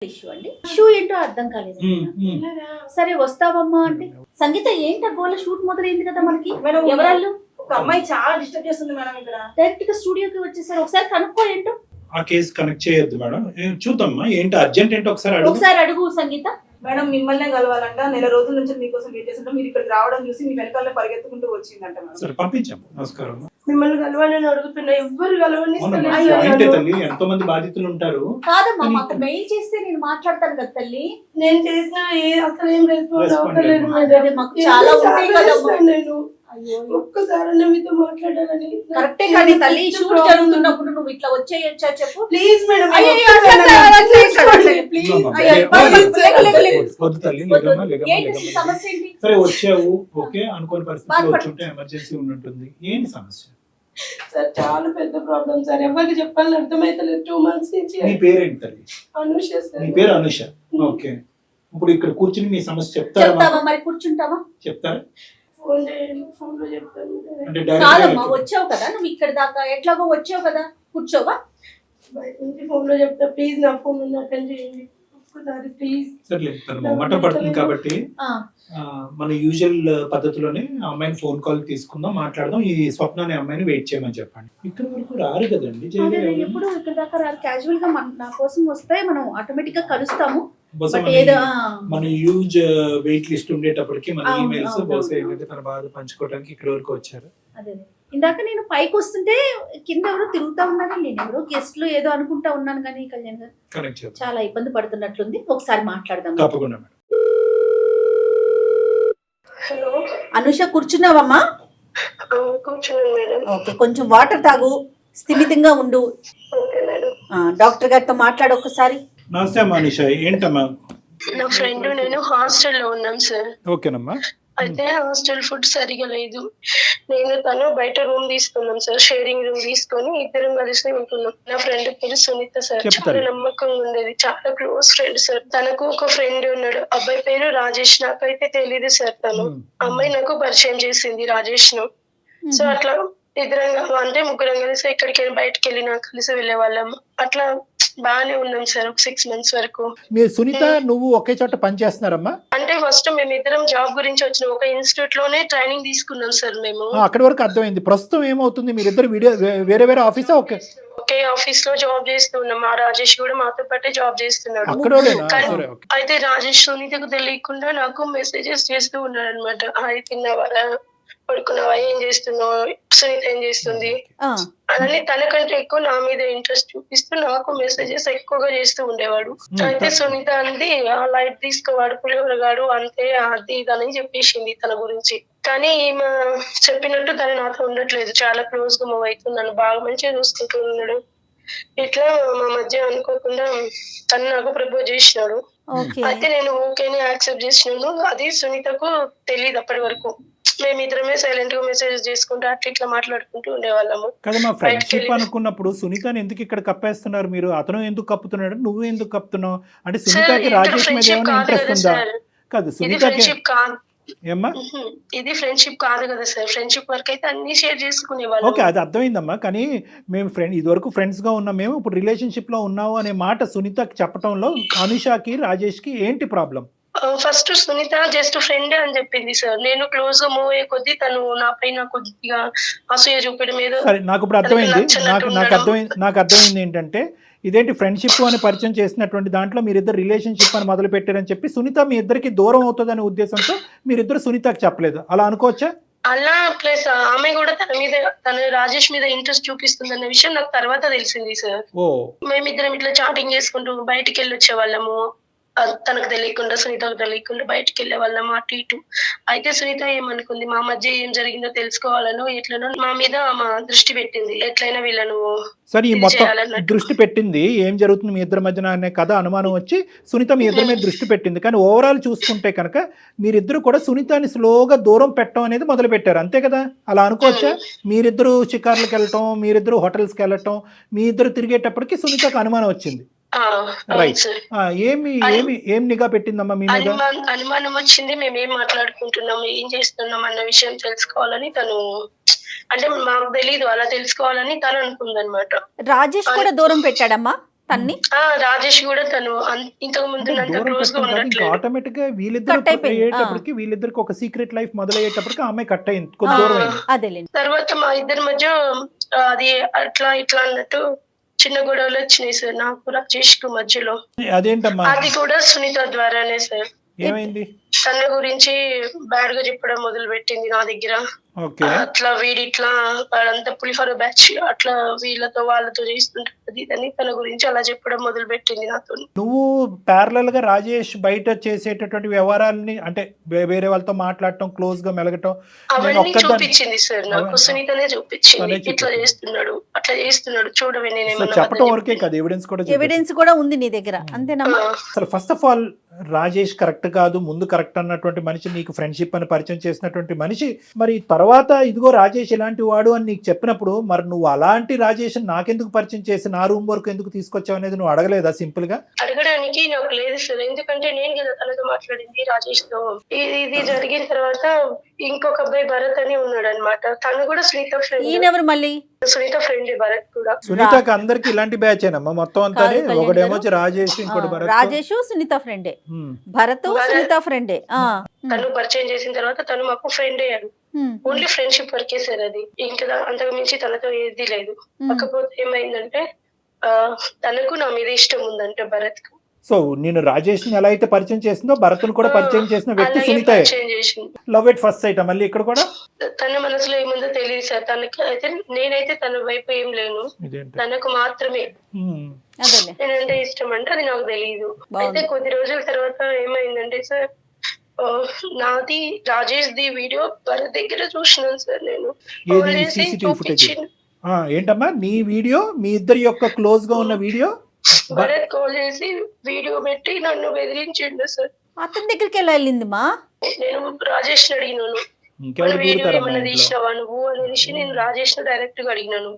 Issue అండి. Issue ఏంటో అర్థం కాలేదు. సరే వస్తావమ్మా అంటే సంగీత ఏంటి గోల షూట్ మొదలైంది కదా మనకి. ఎవరాళ్ళు? ఒక అమ్మాయి చాలా డిస్టర్బ్ చేస్తుంది మేడం ఇక్కడ. డైరెక్ట్ గా స్టూడియోకి వచ్చేసారు. ఒకసారి కనుక్కో ఏంటో. ఆ కేసు కనెక్ట్ చేయొద్దు మేడం. చూద్దామా ఏంటి అర్జెంట్ ఏంటో ఒకసారి అడుగు సంగీత. మేడం మిమ్మల్ని కలవాలంట, నెల రోజుల నుంచి మీకోసం వెయిట్ చేస్తుంటే మీరు ఇక్కడికి రావడం చూసి మీ వెనకాల పరిగెత్తుకుంటూ వచ్చిందంట మేడం. సరే పంపించాము. నమస్కారం. మిమ్మల్ని కలవాలని అడుగుతున్నా, ఎవ్వరు కలవని. ఎంతో మంది బాధితులు ఉంటారు. కాదమ్మా మాకు మెయిల్ చేస్తే నేను మాట్లాడతాను కదా తల్లి. నేను చేసిన అసలు ఏం రెస్పాన్స్ అవ్వలేదు అదే మాకు చాలా ఉంటాయి కదమ్మా. నేను ఒక్కసారి మీతో మాట్లాడాలని. కరెక్టే కానీ తల్లి షూట్ జరుగుతున్నప్పుడు నువ్వు ఇట్లా వచ్చేయచ్చా చెప్పు ప్లీజ్ మేడం. సమస్య ఏంటి? సరే వచ్చావు, ఓకే అనుకోని పరిస్థితి వచ్చుంటే ఎమర్జెన్సీ ఉన్నట్టుంది. ఏంటి సమస్య? సార్ చాలా పెద్ద ప్రాబ్లం సార్, ఎవరికి చెప్పాలని అర్థమైతలేదు 2 months నుంచి. నీ పేరేంటి తల్లి? అనుష సార్. నీ పేరు అనుష. ఓకే, ఇప్పుడు ఇక్కడ కూర్చుని మీ సమస్య చెప్తారా? మరి కూర్చుంటావా? చెప్తారా? ఫోన్ లో చెప్తాను. అంటే కాదమ్మా వచ్చావు కదా నువ్వు ఇక్కడ దాకా, ఎట్లాగో వచ్చావు కదా కూర్చోవా. బయట నుంచి ఫోన్ లో చెప్తా, ప్లీజ్ నా ఫోన్ అటెండ్ చేయండి ఒక్కసారి ప్లీజ్. సరే తను మొమ్మట పడుతుంది కాబట్టి మన యూజువల్ పద్ధతిలోనే అమ్మాయిని ఫోన్ కాల్ తీసుకుందాం, మాట్లాడదాం. ఈ స్వప్న అనే అమ్మాయిని వెయిట్ చేయమని చెప్పండి. ఇక్కడ వరకు రారు కదండి. ఎప్పుడు ఇక్కడ దాకా రారు. క్యాజువల్ గా నా కోసం వస్తే మనం ఆటోమేటిక్ గా కలుస్తాము. మన యూజ్ వెయిట్ లిస్ట్ ఉండేటప్పటికి మన ఈమెయిల్స్ బహుశా ఏంటంటే తన బాధ పంచుకోవడానికి ఇక్కడ వరకు వచ్చారు. అదే ఇందాక నేను పైకి వస్తుంటే కింద ఎవరో తిరుగుతా ఉన్నాను, నేను ఎవరో గెస్ట్లు ఏదో అనుకుంటా ఉన్నాను కానీ కళ్యాణ్ గారు చాలా ఇబ్బంది పడుతున్నట్లుంది. ఒకసారి మాట్లాడదాం. తప్పకుండా మేడం. హలో అనుష కూర్చున్నావమ్మా? కూర్చున్నాను మేడం. ఓకే, కొంచెం వాటర్ తాగు, స్థిమితంగా ఉండు. Okay madam. డాక్టర్ గారితో మాట్లాడు ఒకసారి. నమస్తే అమ్మా అనుష. ఏంటమ్మా? నా ఫ్రెండ్ నేను హాస్టల్లో ఉన్నాం సార్. ఓకేనమ్మా. అయితే హాస్టల్ ఫుడ్ సరిగా లేదు. నేను తను బయట రూమ్ తీసుకున్నాం సార్, షేరింగ్ రూమ్ తీసుకొని ఇద్దరం కలిసి ఉంటున్నాం. నా ఫ్రెండ్ పేరు సునీత సార్. చాలా నమ్మకంగా ఉండేది, చాలా క్లోజ్ ఫ్రెండ్ సార్. తనకు ఒక ఫ్రెండ్ ఉన్నాడు, అబ్బాయి పేరు రాజేష్. నాకైతే తెలీదు సార్. తను అమ్మాయి నాకు పరిచయం చేసింది రాజేష్ ను. సో అట్లా ఇద్దరం అంటే ముగ్గురం కలిసి ఎక్కడికైనా బయటకు వెళ్ళినా కలిసి వెళ్ళే వాళ్ళం. అట్లా బాగానే ఉన్నాం సార్ ఒక 6 months వరకు. మీరు సునీత నువ్వు ఒకే చోట పని చేస్తున్నారమ్మా? అంటే ఫస్ట్ మేము ఇద్దరం జాబ్ గురించి వచ్చిన ఒక ఇన్స్టిట్యూట్ లోనే ట్రైనింగ్ తీసుకున్నాం సార్ మేము. అక్కడి వరకు అర్థమైంది. ప్రస్తుతం ఏమవుతుంది? మీరిద్దరు వేరే వేరే ఆఫీసా? ఒకే ఆఫీస్ లో జాబ్ చేస్తున్నాం. ఆ రాజేష్ కూడా మాతో పాటే జాబ్ చేస్తున్నాడు. అయితే రాజేష్ సునీతకు తెలియకుండా నాకు మెసేజెస్ చేస్తూ ఉన్నాడు అనమాట. హాయ్ తిన్నావారా, పడుకున్నావా, ఏం చేస్తున్నావు, సునీత ఏం చేస్తుంది అని. తనకంటే ఎక్కువ నా మీద ఇంట్రెస్ట్ చూపిస్తూ నాకు మెసేజెస్ ఎక్కువగా చేస్తూ ఉండేవాడు. అయితే సునీత అంది లైట్ తీసుకోవాడు, పులిహోరగాడు అంతే, అది ఇదని చెప్పేసింది తన గురించి. కానీ ఈమె చెప్పినట్టు తను నాతో ఉండట్లేదు, చాలా క్లోజ్ గా మూవ్ అవుతుంది, నన్ను బాగా మంచిగా చూసుకుంటూ ఉన్నాడు. ఇట్లా మా మధ్య అనుకోకుండా తను నాకు ప్రపోజ్ చేసినాడు. అయితే నేను ఓకేని యాక్సెప్ట్ చేసినాను. అది సునీతకు తెలియదు అప్పటి వరకు. మేమిద్దరమే సైలెంట్ గా మెసేజ్ చేసుకుంటూ అట్లా ఇట్లా మాట్లాడుకుంటూ ఉండేవాళ్ళము. కదమ్మా, ఫ్రెండ్షిప్ అనుకున్నప్పుడు సునీతని ఎందుకు ఇక్కడ కప్పేస్తున్నారు మీరు? అతను ఎందుకు కప్పుతున్నాడు, నువ్వు ఎందుకు కప్పుతున్నావు? అంటే సునీతకి రాజేష్ మీద ఏమైనా ఇంట్రెస్ట్ ఉందా? కాదు సునీతకి ఏమ్మా, ఇది ఫ్రెండ్షిప్ కాదు కదా సార్. ఫ్రెండ్షిప్ వరకు అయితే అన్ని షేర్ చేసుకునేవాళ్ళం. ఓకే, అది అర్థమైందమ్మా. కానీ మేము ఇదివరకు ఫ్రెండ్స్ గా ఉన్నాం, మేము ఇప్పుడు రిలేషన్షిప్ లో ఉన్నావు అనే మాట సునీతకి చెప్పడంలో అనుషాకి రాజేష్ కి ఏంటి problem? First Sunitha just friend అని చెప్పింది సార్. నేను క్లోజ్ గా మూవ్ అయ్యే కొద్దీ తను నా పైన కొద్దిగా అసూయ చూపడం ఏదో. సరే, నాకు ఇప్పుడు అర్థమైంది. నాకు అర్థమైంది ఏంటంటే ఇదేంటి ఫ్రెండ్షిప్ అని పరిచయం చేసినటువంటి దాంట్లో మీరిద్దరు రిలేషన్షిప్ అని మొదలు పెట్టారని చెప్పి సునీత మీ ఇద్దరికి దూరం అవుతుందనే ఉద్దేశంతో మీరిద్దరు సునీతకి చెప్పలేదు, అలా అనుకోవచ్చా? అలా ప్లస్ ఆమె కూడా తన రాజేష్ మీద ఇంట్రెస్ట్ చూపిస్తుంది అన్న విషయం నాకు తర్వాత తెలిసింది సార్. మేమిద్దరం ఇట్లా చాటింగ్ చేసుకుంటూ బయటికి వెళ్ళి వచ్చే వాళ్ళము. తనకు తెలియకుండా సునీతకు తెలియకుండా బయటకు వెళ్ళే వాళ్ళం అటు ఇటు. అయితే సునీత ఏమనుకుంది, మా మధ్య ఏం జరిగిందో తెలుసుకోవాలను ఎట్లనో మా మీద మా దృష్టి పెట్టింది. ఎట్లయినా వీళ్ళను సరే, ఈ మొత్తం దృష్టి పెట్టింది, ఏం జరుగుతుంది మీ ఇద్దరి మధ్యన అనే కథ అనుమానం వచ్చి సునీత మీ ఇద్దరి మీద దృష్టి పెట్టింది. కానీ ఓవరాల్ చూసుకుంటే కనుక మీరిద్దరు కూడా సునీతని స్లోగా దూరం పెట్టడం అనేది మొదలు పెట్టారు, అంతే కదా? అలా అనుకోవచ్చా? మీరిద్దరు షికార్లకు వెళ్ళటం, మీరిద్దరు హోటల్స్కి వెళ్ళటం, మీ ఇద్దరు తిరిగేటప్పటికి సునీతకు అనుమానం వచ్చింది. ఏం నిఘా పెట్టిందమ్మా మీ మీద? అనుమానం వచ్చింది. మేము ఏం మాట్లాడుకుంటున్నాం, ఏం చేస్తున్నాం అన్న విషయం తెలుసుకోవాలని తను, అంటే మాకు తెలీదు, అలా తెలుసుకోవాలని తను అనుకుందనమాట. రాజేష్ కూడా దూరం పెట్టాడమ్మా? తన్ని రాజేష్ కూడా తను ఇంతకు ముందు క్లోజ్ గా ఉండట్లేదు. ఆటోమేటిక్ గా వీళ్ళిద్దరు Cut అయిపోయింది. అయ్యేటప్పటికి వీళ్ళిద్దరికి ఒక సీక్రెట్ లైఫ్ మొదలయ్యేటప్పటికి ఆమె కట్ అయింది, కొద్ది దూరం అయింది. అదేలేండి. తర్వాత మా ఇద్దరి మధ్య అది అట్లా ఇట్లా అన్నట్టు చిన్న గొడవలు వచ్చినాయి సార్ నాకు రాజేష్ కు మధ్యలో. అదేంటమ్మా, అది కూడా సునీత ద్వారానే సార్. ఏమైంది? తన గురించి బ్యాడ్ గా చెప్పడం మొదలు పెట్టింది నా దగ్గర. ఓకే, అట్లా వీడిట్లా వాడంతా పులిహోర బ్యాచ్ అట్లా వీళ్ళతో వాళ్ళతో చేస్తుంటది అని తన గురించి అలా చెప్పడం మొదలు పెట్టింది నాతో. నువ్వు ప్యారలల్ గా రాజేష్ బయట చేసేటటువంటి వ్యవహారాలని అంటే వేరే వాళ్ళతో మాట్లాడటం, క్లోజ్ గా మెలగటం అవన్నీ చూపించింది సార్ నాకు. సునీతనే చూపించింది, ఇట్లా చేస్తున్నాడు అట్లా చేస్తున్నాడు చూడవే. చెప్పడం వరకే కాదు, ఎవిడెన్స్ కూడా ఎవిడెన్స్ కూడా ఉంది నీ దగ్గర, అంతేనమ్మా? అసలు first of all Rajesh correct కాదు, ముందు కరెక్ట్ అన్నటువంటి మనిషి, నీకు ఫ్రెండ్షిప్ అని పరిచయం చేసినటువంటి మనిషి, మరి తర్వాత ఇదిగో రాజేష్ ఇలాంటి వాడు అని నీకు చెప్పినప్పుడు మరి నువ్వు అలాంటి రాజేష్ నాకెందుకు పరిచయం చేసి నా రూమ్ వరకు ఎందుకు తీసుకొచ్చావు అనేది నువ్వు అడగలేదా? సింపుల్ గా అడగడానికి నాకు లేదు సార్, ఎందుకంటే నేను కదా తనతో మాట్లాడింది రాజేష్ తో. ఇది జరిగిన తర్వాత ఇంకొక అబ్బాయి భరత్ అని ఉన్నాడు అనమాట, తను కూడా సునీత ఫ్రెండ్. ఈయనెవరు మళ్ళీ? సునీత ఫ్రెండ్ భరత్ కూడా. సునీతకి అందరికి ఇలాంటి బ్యాచ్ ఏనమ్మా మొత్తం అంతా? ఒకడేమో రాజేష్, ఇంకోటి భరత్. రాజేష్ సునీత ఫ్రెండే, భరత్ సునీత ఫ్రెండే. తను పరిచయం చేసిన తర్వాత తను మాకు ఫ్రెండ్ అయ్యాడు. ఓన్లీ ఫ్రెండ్షిప్ వరకే సార్ అది, ఇంకా అంతకు మించి తనతో ఏది లేదు. కాకపోతే ఏమైందంటే తనకు నా మీద ఇష్టం ఉందంటే భరత్ కు. సో నేను రాజేష్ ని ఎలా అయితే పరిచయం చేసిందో భరత్ ను కూడా పరిచయం చేసిన వ్యక్తి Sunitha. Love at first sight మళ్ళీ ఇక్కడ కూడా. తన మనసులో ఏముందో తెలియదు సార్ తనకి. అయితే నేనైతే తన వైపు ఏం లేను, తనకు మాత్రమే నేనంటే ఇష్టం అంటే అది నాకు తెలియదు. అయితే కొద్ది రోజుల తర్వాత ఏమైందంటే సార్, నాది రాజేష్ ది వీడియో భరత్ దగ్గర చూసినాను సార్ నేను. ఏంటమ్మా నీ వీడియో, మీ ఇద్దరి యొక్క క్లోజ్ గా ఉన్న వీడియో భరత్ కాల్ చేసి వీడియో పెట్టి నన్ను బెదిరించిండు సార్. అతని దగ్గరికి ఎలా వెళ్ళింది మా? నేను రాజేష్ ని అడిగినాను, వీడియో ఏమన్నా తీసినావా నువ్వు అనేసి నేను రాజేష్ ను డైరెక్ట్ గా అడిగినాను.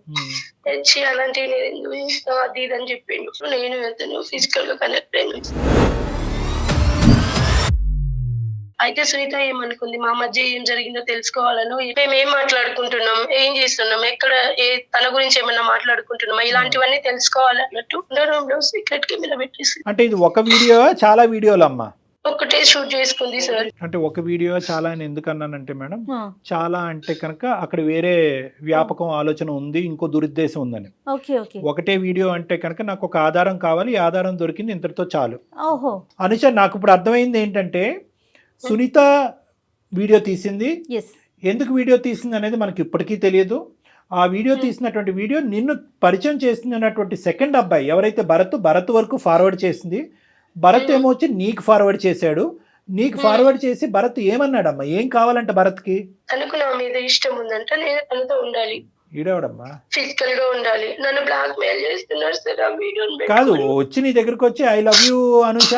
తెచ్చి అలాంటివి నేను ఎందుకు చేస్తావు అది ఇది అని చెప్పిండు. నేను అతను ఫిజికల్ గా కనెక్ట్ అయినా. అయితే సునీత ఏమనుకుంది, మా మధ్య ఏం జరిగిందో తెలుసుకోవాలను, మేము ఏం మాట్లాడుకుంటున్నాం, ఏం చేస్తున్నాం, ఎక్కడ తన గురించి ఏమన్నా మాట్లాడుకుంటున్నాం, ఇలాంటివన్నీ తెలుసుకోవాలన్నట్టు సీక్రెట్ కెమెరా పెట్టేసి. అంటే ఇది ఒక వీడియో చాలా వీడియోలు అమ్మా? ఒకటే షూట్ చేసుకుంది సార్. అంటే ఒక వీడియో చాలా అని ఎందుకన్నానంటే మేడం, చాలా అంటే కనుక అక్కడ వేరే వ్యాపకం ఆలోచన ఉంది, ఇంకో దురుద్దేశం ఉందని. ఒకటే వీడియో అంటే కనుక నాకు ఒక ఆధారం కావాలి, ఈ ఆధారం దొరికింది, ఇంతటితో చాలు. అనుష నాకు ఇప్పుడు అర్థమైంది ఏంటంటే సునీత వీడియో తీసింది, ఎందుకు వీడియో తీసింది అనేది మనకి ఇప్పటికీ తెలియదు. ఆ వీడియో తీసినటువంటి వీడియో నిన్ను పరిచయం చేసినటువంటి సెకండ్ అబ్బాయి ఎవరైతే భరత్ వరకు ఫార్వర్డ్ చేసింది. భరత్ ఏమో వచ్చి నీకు ఫార్వర్డ్ చేశాడు. నీకు ఫార్వర్డ్ చేసి భరత్ ఏమన్నాడమ్మా, ఏం కావాలంట భరత్కి? తనకు నా మీద ఇష్టం ఉందంట, నేను తనతో ఉండాలి, ఈడవడమ్మా ఫిజికల్ గా ఉండాలి. నన్ను బ్లాక్ మెయిల్ చేస్తున్నారు సార్. ఆ వీడియోని కాదు వచ్చి నీ దగ్గరకు వచ్చి I love you Anusha,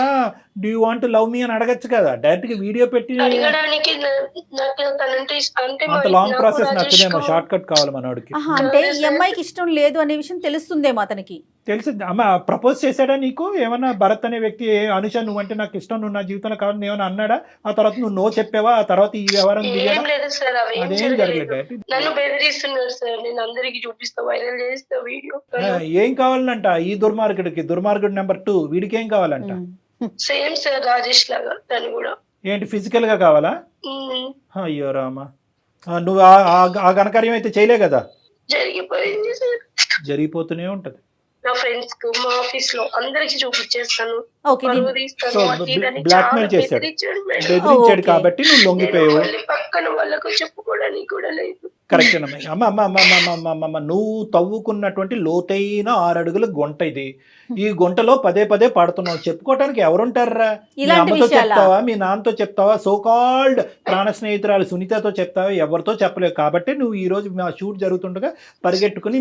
do you want love మీ అని అడగచ్చు కదా, డైరెక్ట్ గా వీడియో పెట్టి. అడగడానికి నాకు తనంటే అంటే అంత లాంగ్ ప్రాసెస్ నచ్చదేమో, షార్ట్ కట్ కావాలి మనోడికి. అంటే ఈ అమ్మాయికి ఇష్టం లేదు అనే విషయం తెలుస్తుందేమో అతనికి. తెలిసింది అమ్మ. ప్రపోజ్ చేశాడా నీకు ఏమన్నా? భరత్ అనే వ్యక్తి అనుష నువ్వంటే నాకు ఇష్టం, నువ్వు నా జీవితంలో కావాలని ఏమన్నా అన్నాడా? ఆ తర్వాత నువ్వు నో చెప్పావా? ఆ తర్వాత ఈ వ్యవహారం అదేం జరగలేదు. నన్ను బెదిరిస్తున్నారు సార్, నేను అందరికి చూపిస్తా, వైరల్ చేస్తా వీడియో. ఏం కావాలంట ఈ దుర్మార్గుడికి? దుర్మార్గుడు నెంబర్ 2 వీడికి ఏం కావాలంట? సేమ్ సార్ రాజేష్ లాగా తను కూడా. ఏంటి ఫిజికల్ గా కావాలా? అయ్యో రామా, నువ్వు ఆ ఘనకార్యం అయితే చేయలే కదా? జరిగిపోయింది సార్, జరిగిపోతూనే ఉంటది. నా ఫ్రెండ్స్ కు మా ఆఫీస్ లో అందరికి చూపించేస్తాను. బ్లాక్ మెయిల్ చేశాడు, బెదిరించాడు కాబట్టి నువ్వు లొంగిపోయావు. పక్కన వాళ్ళకు చెప్పుకోవడానికి కూడా లేదు. కరెక్ట్ అమ్మ. అమ్మ నువ్వు తవ్వుకున్నటువంటి లోతైన 6 అడుగుల గుంట ఇది. ఈ గుంటలో పదే పడుతున్నావు, చెప్పుకోవటానికి ఎవరుంటారా? మీ అమ్మతో చెప్తావా, మీ నాన్నతో చెప్తావా, సోకాల్డ్ ప్రాణ స్నేహితురాలు సునీతతో చెప్తావా? ఎవరితో చెప్పలేవు. కాబట్టి నువ్వు ఈ రోజు మా షూట్ జరుగుతుండగా పరిగెట్టుకుని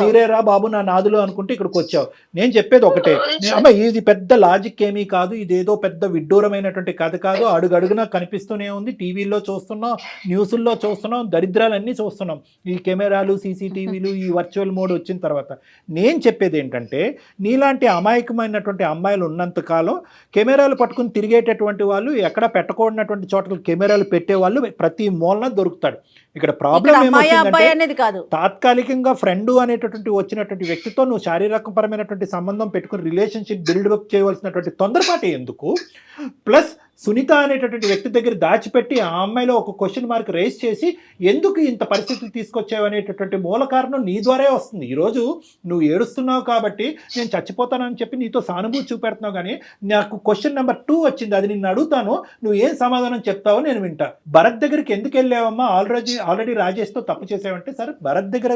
మీరేరా బాబు నా నాదులు అనుకుంటే ఇక్కడికి వచ్చావు. నేను చెప్పేది ఒకటే అమ్మ, ఇది పెద్ద లాజిక్ ఏమీ కాదు, ఇదేదో పెద్ద విడ్డూరమైనటువంటి కథ కాదు. అడుగడుగునా కనిపిస్తూనే ఉంది, టీవీల్లో చూస్తున్నాం, న్యూస్ల్లో చూస్తున్నాం, దరిద్రాలు విషయాలన్నీ చూస్తున్నాం ఈ కెమెరాలు, సీసీటీవీలు, ఈ వర్చువల్ మోడ్ వచ్చిన తర్వాత. నేను చెప్పేది ఏంటంటే నీలాంటి అమాయకమైనటువంటి అమ్మాయిలు ఉన్నంతకాలం కెమెరాలు పట్టుకుని తిరిగేటటువంటి వాళ్ళు, ఎక్కడ పెట్టకూడనటువంటి చోట్ల కెమెరాలు పెట్టేవాళ్ళు ప్రతి మూలన దొరుకుతాడు. ఇక్కడ ప్రాబ్లం అనేది కాదు, తాత్కాలికంగా ఫ్రెండ్ అనేటటువంటి వచ్చినటువంటి వ్యక్తితో నువ్వు శారీరకపరమైనటువంటి సంబంధం పెట్టుకుని రిలేషన్షిప్ బిల్డప్ చేయవలసినటువంటి తొందరపాటు ఎందుకు? ప్లస్ సునీత అనేటటువంటి వ్యక్తి దగ్గర దాచిపెట్టి ఆ అమ్మాయిలో ఒక క్వశ్చన్ మార్క్ రేస్ చేసి ఎందుకు ఇంత పరిస్థితులు తీసుకొచ్చావు అనేటటువంటి మూల కారణం నీ ద్వారా వస్తుంది. ఈరోజు నువ్వు ఏడుస్తున్నావు కాబట్టి నేను చచ్చిపోతానని చెప్పి నీతో సానుభూతి చూపెడుతున్నావు, కానీ నాకు క్వశ్చన్ నెంబర్ 2 వచ్చింది, అది నిన్ను అడుగుతాను, నువ్వు ఏం సమాధానం చెప్తావో నేను వింటా. భరత్ దగ్గరికి ఎందుకు వెళ్ళావమ్మా? ఆల్రెడీ రాజేష్తో తప్పు చేసావంటే, సరే భరత్ దగ్గర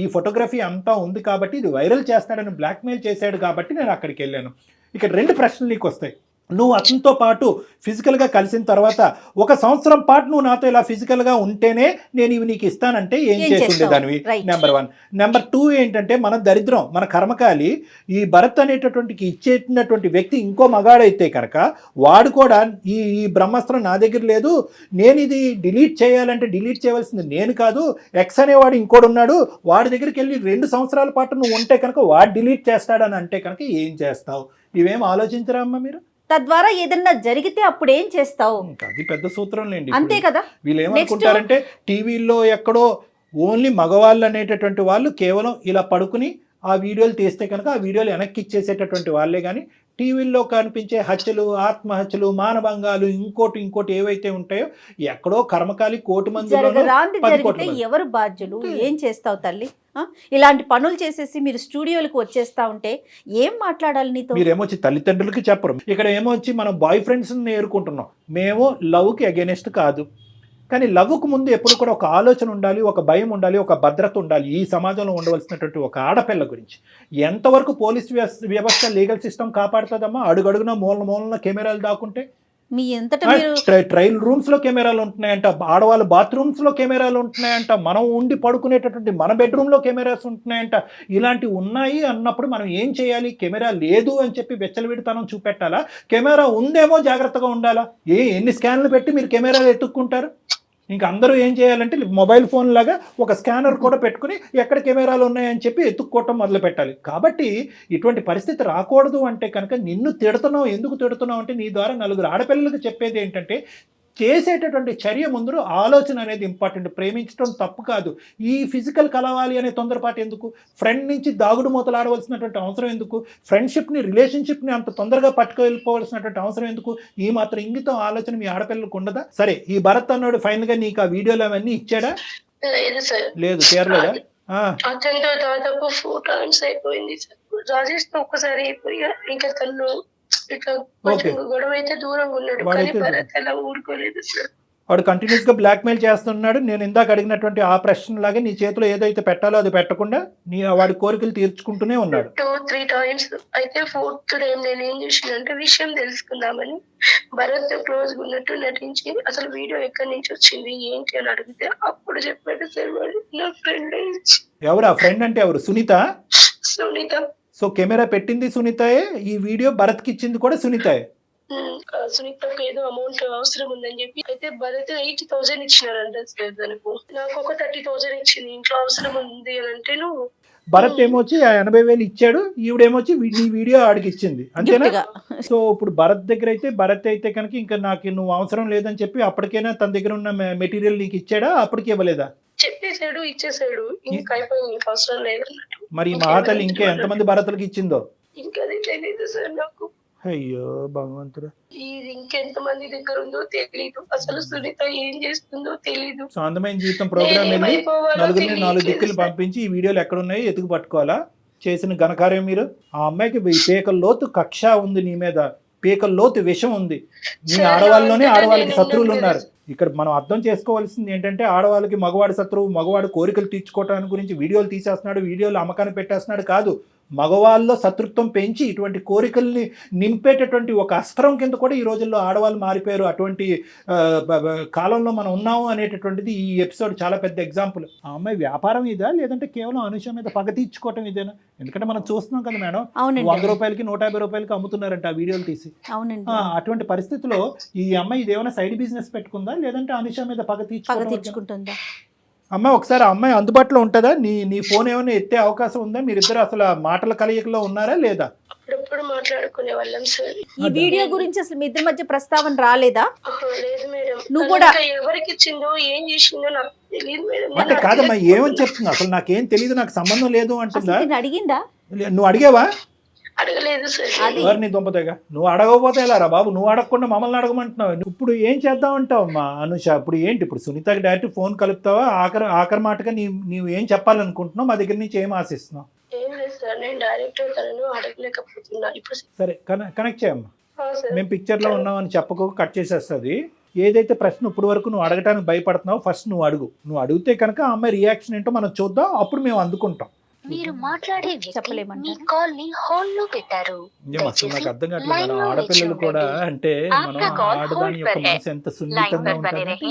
ఈ ఫోటోగ్రఫీ అంతా ఉంది కాబట్టి ఇది వైరల్ చేస్తాడని బ్లాక్మెయిల్ చేశాడు కాబట్టి నేను అక్కడికి వెళ్ళాను. ఇక్కడ 2 ప్రశ్నలు నీకు వస్తాయి. నువ్వు అతనితో పాటు ఫిజికల్గా కలిసిన తర్వాత 1 సంవత్సరం పాటు నువ్వు నాతో ఇలా ఫిజికల్గా ఉంటేనే నేను ఇవి నీకు ఇస్తానంటే ఏం చేసి ఉండేదానివి? నెంబర్ 1. నెంబర్ 2 ఏంటంటే మన దరిద్రం, మన కర్మకాలి, ఈ భరత్ అనేటటువంటికి ఇచ్చేటటువంటి వ్యక్తి ఇంకో మగాడైతే కనుక వాడు కూడా ఈ బ్రహ్మాస్త్రం నా దగ్గర లేదు, నేను ఇది డిలీట్ చేయాలంటే డిలీట్ చేయవలసింది నేను కాదు, ఎక్స్ అనేవాడు ఇంకోడు ఉన్నాడు, వాడి దగ్గరికి వెళ్ళి 2 సంవత్సరాల పాటు నువ్వు ఉంటే కనుక వాడు డిలీట్ చేస్తాడని అంటే కనుక ఏం చేస్తావు? ఇవేం ఆలోచించరా అమ్మా మీరు? తద్వారా ఏదన్నా జరిగితే అప్పుడు ఏం చేస్తావు? అది పెద్ద సూత్రం లేండి. అంతే కదా. వీళ్ళు ఏమనుకుంటారంటే టీవీల్లో ఎక్కడో ఓన్లీ మగవాళ్ళు అనేటటువంటి వాళ్ళు కేవలం ఇలా పడుకుని ఆ వీడియోలు తీస్తే కనుక ఆ వీడియోలు వెనక్కి ఇచ్చేసేటటువంటి వాళ్ళే, కానీ టీవీల్లో కనిపించే హత్యలు, ఆత్మహత్యలు, మానభంగాలు, ఇంకోటి ఏవైతే ఉంటాయో ఎక్కడో కర్మకాలి కోటి మంది జరిగితే ఎవరు బాధ్యులు? ఏం చేస్తావు తల్లి? ఇలాంటి పనులు చేసేసి మీరు స్టూడియోలకు వచ్చేస్తా ఉంటే ఏం మాట్లాడాలి నీతో? మీరేమొచ్చి తల్లిదండ్రులకి చెప్పరు, ఇక్కడ ఏమొచ్చి మనం బాయ్ ఫ్రెండ్స్ నేర్చుకుంటున్నాం. మేము లవ్కి అగెనిస్ట్ కాదు, కానీ లవ్కు ముందు ఎప్పుడు కూడా ఒక ఆలోచన ఉండాలి, ఒక భయం ఉండాలి, ఒక భద్రత ఉండాలి. ఈ సమాజంలో ఉండవలసినటువంటి ఒక ఆడపిల్ల గురించి ఎంతవరకు పోలీస్ వ్యవస్థ, లీగల్ సిస్టమ్ కాపాడుతుందమ్మా? అడుగడుగున మూలన కెమెరాలు దాక్కుంటే మీ ట్రయల్ రూమ్స్ లో కెమెరాలు ఉంటున్నాయంట, ఆడవాళ్ళ బాత్రూమ్స్ లో కెమెరాలు ఉంటున్నాయంట, మనం ఉండి పడుకునేటటువంటి మన బెడ్రూమ్ లో కెమెరాస్ ఉంటున్నాయంట. ఇలాంటివి ఉన్నాయి అన్నప్పుడు మనం ఏం చేయాలి? కెమెరా లేదు అని చెప్పి వెచ్చలవిడితనం చూపెట్టాలా? కెమెరా ఉందేమో జాగ్రత్తగా ఉండాలా? ఎన్ని స్కాన్లు పెట్టి మీరు కెమెరాలు ఎత్తుక్కుంటారు? ఇంకా అందరూ ఏం చేయాలంటే మొబైల్ ఫోన్ లాగా ఒక స్కానర్ కూడా పెట్టుకుని ఎక్కడ కెమెరాలు ఉన్నాయని చెప్పి ఎత్తుక్కోవటం మొదలు పెట్టాలి. కాబట్టి ఇటువంటి పరిస్థితి రాకూడదు అంటే కనుక నిన్ను తిడుతున్నావు, ఎందుకు తిడుతున్నావు అంటే నీ ద్వారా 4 ఆడపిల్లలకు చెప్పేది ఏంటంటే చేసేటటువంటి చర్య ముందు ఆలోచన అనేది ఇంపార్టెంట్. ప్రేమించడం తప్పు కాదు, ఈ ఫిజికల్ కలవాలి అనే తొందరపాటు ఎందుకు? ఫ్రెండ్ నుంచి దాగుడు మూతలు ఆడవలసినటువంటి అవసరం ఎందుకు? ఫ్రెండ్షిప్ని, రిలేషన్షిప్ని అంత తొందరగా పట్టుకెళ్ళిపోవాల్సినటువంటి అవసరం ఎందుకు? ఈ మాత్రం ఇంగితం ఆలోచన మీ ఆడపిల్లలకు ఉండదా? సరే, ఈ భరత్ అన్నాడు ఫైనల్గా నీకు ఆ వీడియోలు అవన్నీ ఇచ్చాడా? లేదు సార్. లేదు, చేరలేదా? అతనితో దాదాపు 4 times అయిపోయింది సార్. రాజేష్ తో ఒక్కసారి అయిపోయి ఇంకా తను ఇట్లా గొడవ అయితే దూరంగా ఉన్నాడు, కానీ భరత్ అలా ఊరుకోలేదు సార్. వాడు కంటిన్యూస్ గా బ్లాక్ మెయిల్ చేస్తున్నాడు. నేను ఇందాక అడిగినటువంటి ఆ ప్రశ్న లాగే నీ చేతిలో ఏదైతే పెట్టాలో అది పెట్టకుండా వాడి కోరికలు తీర్చుకుంటూనే ఉన్నాడు. 2-3 times. అయితే 4th టైం నేను ఏం చేసినంటే విషయం తెలుసుకుందామని భరత్ క్లోజ్ ఉన్నట్టు నటించి అసలు వీడియో ఎక్కడి నుంచి వచ్చింది ఏంటి అని అడిగితే అప్పుడు చెప్పాడు సార్ వాడు నా ఫ్రెండ్. ఎవరు ఆ ఫ్రెండ్ అంటే? ఎవరు? సునీత. సో కెమెరా పెట్టింది సునీతయే, ఈ వీడియో భరత్కి ఇచ్చింది కూడా సునీతయే. సునీతకు ఏదో అమౌంట్ అవసరం ఉందని చెప్పి అయితే భరత్ 80,000 ఇచ్చినారంట సార్. తనకు నాకు ఒక 30,000 ఇచ్చింది, ఇంట్లో అవసరం ఉంది అని అంటే నువ్వు భరత్ ఏమొచ్చి 80,000 ఇచ్చాడు, ఈవిడేమొచ్చి నీ వీడియో ఆడికి ఇచ్చింది, అంతేనా? సో ఇప్పుడు భరత్ దగ్గర అయితే భరత్ అయితే కనుక ఇంకా నాకు నువ్వు అవసరం లేదని చెప్పి అప్పటికైనా తన దగ్గర ఉన్న మెటీరియల్ నీకు ఇచ్చాడా? అప్పటికి ఇవ్వలేదా? చెప్పేసాడు, ఇచ్చేసాడు, ఇంకా అయిపోయింది, అవసరం లేదన్నట్టు. మరి మహాతల్లి ఇంకా ఎంతమంది భరతులకి ఇచ్చిందో ఇంకా అది తెలియదు సార్ నాకు. అయ్యో భగవంతుడు, ఇది ఇంకెంతమంది దగ్గర ఉందో తెలీదు, అసలు సునీత ఏం చేస్తుందో తెలీదు. సో అందమైన జీవితం ప్రోగ్రామ్ వెళ్ళి 4 దిక్కులు పంపించి ఈ వీడియోలు ఎక్కడ ఉన్నాయో ఎతుకు పట్టుకోవాలా? చేసిన ఘనకార్యం మీరు. ఆ అమ్మాయికి పీకల లోతు కక్ష ఉంది నీ మీద, పీకల లోతు విషం ఉంది. మీ ఆడవాళ్ళలోనే ఆడవాళ్ళకి శత్రువులు ఉన్నారు. ఇక్కడ మనం అర్థం చేసుకోవాల్సింది ఏంటంటే ఆడవాళ్ళకి మగవాడి శత్రువు, మగవాడు కోరికలు తీర్చుకోవటానికి గురించి వీడియోలు తీసేస్తున్నాడు, వీడియోలు అమ్మకాన్ని పెట్టేస్తున్నాడు కాదు, మగవాళ్ళలో శత్రుత్వం పెంచి ఇటువంటి కోరికల్ని నింపేటటువంటి ఒక అస్త్రం కింద కూడా ఈ రోజుల్లో ఆడవాళ్ళు మారిపోయారు. అటువంటి కాలంలో మనం ఉన్నాము అనేటటువంటిది ఈ ఎపిసోడ్ చాలా పెద్ద ఎగ్జాంపుల్. ఆ అమ్మాయి వ్యాపారం ఇదా లేదంటే కేవలం అనుష మీద పగ తీర్చుకోవటం ఇదేనా? ఎందుకంటే మనం చూస్తున్నాం కదా మేడం, 100 రూపాయలకి 150 రూపాయలకి అమ్ముతున్నారంట ఆ వీడియోలు తీసి. అటువంటి పరిస్థితిలో ఈ అమ్మాయి ఇదేమైనా సైడ్ బిజినెస్ పెట్టుకుందా లేదంటే అనుష మీద పగ తీర్చుకుంటుందా? అమ్మాయి ఒకసారి ఆ అమ్మాయి అందుబాటులో ఉంటుందా? నీ ఫోన్ ఏమైనా ఎత్తే అవకాశం ఉందా? మీరిద్దరు అసలు ఆ మాటల కలయికలో ఉన్నారా లేదా? అప్పుడప్పుడు మాట్లాడుకునే వాళ్ళం సార్. ఈ వీడియో గురించి అసలు మీ ఇద్దరి మధ్య ప్రస్తావన రాలేదా? లేదు మేడం. నువ్వు కూడా ఎవరికి ఇచ్చిందో ఏం చేసిందో నాకు తెలియదు మేడం. అంటే కాదమ్మా, ఏమని చెప్తున్నా? అసలు నాకేం తెలియదు, నాకు సంబంధం లేదు అంటుందా? అసలు దీన్ని అడిగిందా? నువ్వు అడిగావా? అడగలేదు సార్. అది నీ దుంపతేగా నువ్వు అడగకపోతే ఎలా రా బాబు? నువ్వు అడగకుండా మమ్మల్ని అడగమంటున్నావు. ఇప్పుడు ఏం చేద్దామంటావు అమ్మా అనుష? ఇప్పుడు ఏంటి? ఇప్పుడు సునీతకి డైరెక్ట్ ఫోన్ కలుపుతావా? ఆఖరి మాటగా నీవు ఏం చెప్పాలనుకుంటున్నావు? మా దగ్గర నుంచి ఏం ఆశిస్తున్నావు? ఏం లేదు సార్, నేను డైరెక్ట్ తనను అడగలేకపోతున్నా ఇప్పుడు. సరే కనెక్ట్ చేయమ్మా. సార్ మేము పిక్చర్లో ఉన్నామని చెప్పకు, కట్ చేసేస్తుంది. ఏదైతే ప్రశ్న ఇప్పుడు వరకు నువ్వు అడగటానికి భయపడుతున్నావు, ఫస్ట్ నువ్వు అడుగు. నువ్వు అడిగితే కనుక ఆ అమ్మాయి రియాక్షన్ ఏంటో మనం చూద్దాం, అప్పుడు మేము అందుకుంటాం. మీరు మాట్లాడే వ్యక్తి చెప్పలేమంటారా? మీ కాల్ ని హోల్డ్ లో పెట్టారు. అసలు నాకు అర్థం కావట్లేదు. మన ఆడపిల్లలు కూడా అంటే మనం ఆడదాని యొక్క మనసు ఎంత సున్నితంగా ఉంటుందంటే ఏంటి?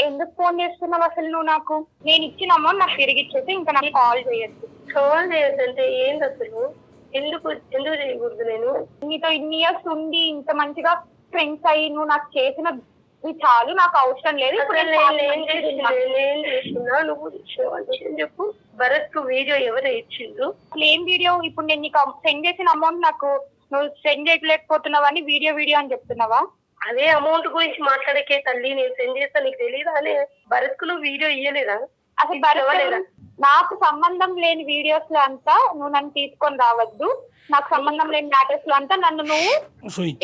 ఎందుకు ఫోన్ చేస్తున్నావు అసలు నువ్వు? నాకు నేను ఇచ్చిన అమౌంట్ నాకు తిరిగి ఇచ్చేసి ఇంకా నాకు కాల్ చేయొద్దు. కాల్ చేయొద్దంటే ఏంటి అసలు? ఎందుకు చేయకూడదు? నేను నీతో ఇన్ని ఇయర్స్ ఉండి ఇంత మంచిగా ఫ్రెండ్స్ అయ్యి నువ్వు నాకు చేసిన చాలు, నాకు అవసరం లేదు. ఇప్పుడు నేను చేస్తున్నా, నువ్వు చెప్పు. భరత్ కు వీడియో ఎవరు ఇచ్చిండ్రు? ఏం వీడియో? ఇప్పుడు నేను నీకు సెండ్ చేసిన అమౌంట్ నాకు నువ్వు సెండ్ చేయలేకపోతున్నావా అని వీడియో అని చెప్తున్నావా? అదే అమౌంట్ గురించి మాట్లాడకే తల్లి, నేను సెండ్ చేస్తా, నీకు తెలీదా? అని భరత్ కు నువ్వు వీడియో ఇయ్యలేదా? అసలు భరత్ నాకు సంబంధం లేని వీడియోస్ లో అంతా నువ్వు నన్ను తీసుకొని రావద్దు. నాకు సంబంధం లేని మ్యాటర్స్ లో అంతా నన్ను నువ్వు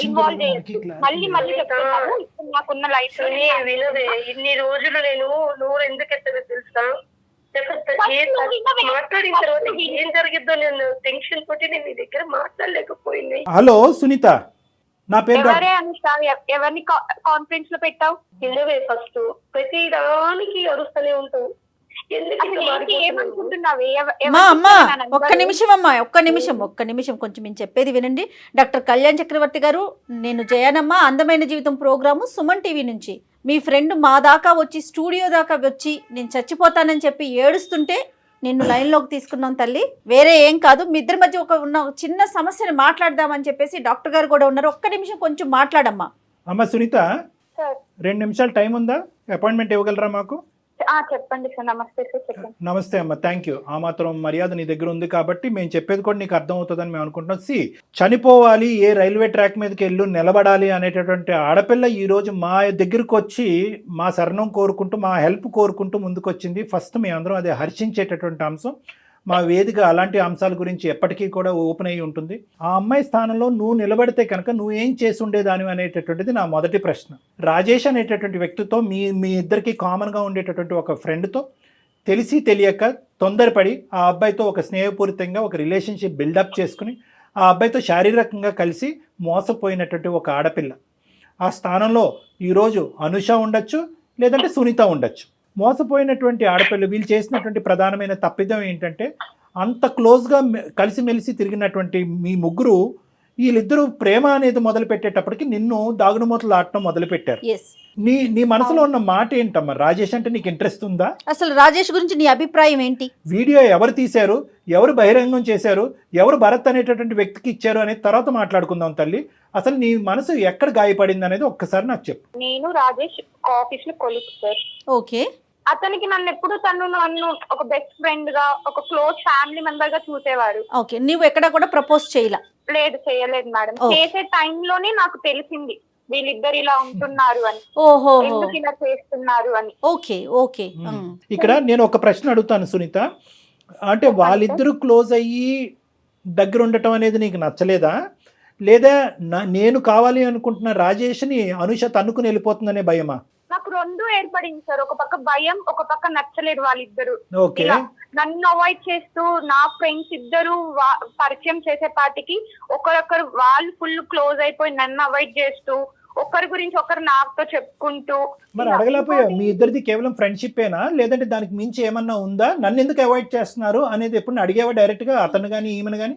ఇన్వాల్వ్ చేయొచ్చు. మళ్ళీ చెప్తున్నావు. ఇప్పుడు నాకున్న లైఫ్ వినదే. ఇన్ని రోజులు నేను నువ్వు ఎందుకు ఎత్తదో తెలుసా? మాట్లాడిన తర్వాత ఏం జరిగిద్దో నేను టెన్షన్ తోటి నేను నీ దగ్గర మాట్లాడలేకపోయింది. హలో సునీత, నా పేరు ఎవరే అనుష? ఎవరిని కాన్ఫరెన్స్ లో పెట్టావు? వినవే, ఫస్ట్ ప్రతి దానికి అరుస్తూనే ఉంటావు. అమ్మా ఒక్క నిమిషం కొంచెం నేను చెప్పేది వినండి. డాక్టర్ కళ్యాణ్ చక్రవర్తి గారు, నేను జయానమ్మ అందమైన జీవితం ప్రోగ్రాము సుమన్ టీవీ నుంచి. మీ ఫ్రెండ్ మా దాకా వచ్చి స్టూడియో దాకా వచ్చి నేను చచ్చిపోతానని చెప్పి ఏడుస్తుంటే నిన్ను లైన్లోకి తీసుకున్నాం తల్లి, వేరే ఏం కాదు. మీ ఇద్దరి మధ్య ఉన్న చిన్న సమస్యను మాట్లాడదామని చెప్పేసి డాక్టర్ గారు కూడా ఉన్నారు. ఒక్క నిమిషం కొంచెం మాట్లాడమ్మా. అమ్మ సునీత, 2 నిమిషాలు టైం ఉందా? అపాయింట్మెంట్ ఇవ్వగలరా మాకు? చెప్పండి సార్. నమస్తే సార్, చెప్పండి. నమస్తే అమ్మ, థ్యాంక్ యూ. ఆ మాత్రం మర్యాద నీ దగ్గర ఉంది కాబట్టి మేము చెప్పేది కూడా నీకు అర్థం అవుతుందని మేము అనుకుంటున్నాం. చనిపోవాలి, ఏ రైల్వే ట్రాక్ మీదకి వెళ్ళి నిలబడాలి అనేటటువంటి ఆడపిల్ల ఈరోజు మా దగ్గరకు వచ్చి మా శరణం కోరుకుంటూ, మా హెల్ప్ కోరుకుంటూ ముందుకొచ్చింది. ఫస్ట్ మేమందరం అదే హర్షించేటటువంటి అంశం. మా వేదిక అలాంటి అంశాల గురించి ఎప్పటికీ కూడా ఓపెన్ అయ్యి ఉంటుంది. ఆ అమ్మాయి స్థానంలో నువ్వు నిలబడితే కనుక నువ్వు ఏం చేసి ఉండేదాని అనేటటువంటిది నా మొదటి ప్రశ్న. రాజేష్ అనేటటువంటి వ్యక్తితో మీ ఇద్దరికి కామన్గా ఉండేటటువంటి ఒక ఫ్రెండ్తో తెలిసి తెలియక తొందరపడి ఆ అబ్బాయితో ఒక స్నేహపూరితంగా ఒక రిలేషన్షిప్ బిల్డప్ చేసుకుని ఆ అబ్బాయితో శారీరకంగా కలిసి మోసపోయినటువంటి ఒక ఆడపిల్ల. ఆ స్థానంలో ఈరోజు అనుష ఉండొచ్చు, లేదంటే సునీత ఉండొచ్చు. మోసపోయినటువంటి ఆడపిల్ల వీళ్ళు చేసినటువంటి ప్రధానమైన తప్పిదం ఏంటంటే, అంత క్లోజ్గా కలిసిమెలిసి తిరిగినటువంటి మీ ముగ్గురు వీళ్ళిద్దరూ ప్రేమ అనేది మొదలు పెట్టేటప్పటికి నిన్ను దాగుడుమూతలు ఆడటం మొదలుపెట్టారు. నీ మనసులో ఉన్న మాట ఏంటమ్మా? రాజేష్ అంటే నీకు ఇంట్రెస్ట్ ఉందా? అసలు రాజేష్ గురించి నీ అభిప్రాయం ఏంటి? వీడియో ఎవరు తీశారు, ఎవరు బహిరంగం చేశారు, ఎవరు భరత్ అనేటటువంటి వ్యక్తికి ఇచ్చారు అనేది తర్వాత మాట్లాడుకుందాం తల్లి. అసలు నీ మనసు ఎక్కడ గాయపడింది అనేది ఒక్కసారి నాకు చెప్పు. నేను రాజేష్ ఆఫీస్ లో కొలీగ్ సార్. ఓకే. అతనికి నన్ను ఒక బెస్ట్ ఫ్రెండ్ గా, ఒక క్లోజ్ ఫ్యామిలీ మెంబర్ గా చూసేవాడు. ఓకే. నువ్వు ఎక్కడ కూడా ప్రపోజ్ చేయలేదు మేడం. చేసే టైంలోనే నాకు తెలిసింది వీళ్ళిద్దరు ఇలా ఉంటున్నారు అని. ఓహో, ఎందుకు ఇలా చేస్తున్నారు అని. ఓకే. ఇక్కడ నేను ఒక ప్రశ్న అడుగుతాను సునీత. అంటే వాళ్ళిద్దరూ క్లోజ్ అయ్యి దగ్గర ఉండటం అనేది నీకు నచ్చలేదా, లేదా నేను కావాలి అనుకుంటున్న రాజేష్ని అనుష తన్నుకుని వెళ్ళిపోతుందనే భయమా? నాకు రెండు ఏర్పడింది సార్. ఒక పక్క భయం, ఒక పక్క నచ్చలేదు వాళ్ళిద్దరు. ఓకే. నన్ను అవాయిడ్ చేస్తూ నా ఫ్రెండ్స్ ఇద్దరు పరిచయం చేసే పాటికి ఒకరొకరు వాళ్ళు ఫుల్ క్లోజ్ అయిపోయి నన్ను అవాయిడ్ చేస్తూ ఒకరి గురించి ఒకరు నాతో చెప్పుకుంటూ. మరి అడగలేకపోయా? మీ ఇద్దరిది కేవలం ఫ్రెండ్షిప్పేనా, లేదంటే దానికి మించి ఏమన్నా ఉందా? నన్ను ఎందుకు అవాయిడ్ చేస్తున్నారు అనేది ఎప్పుడు అడిగేవా డైరెక్ట్ గా, అతను గానీ ఈమెను గానీ?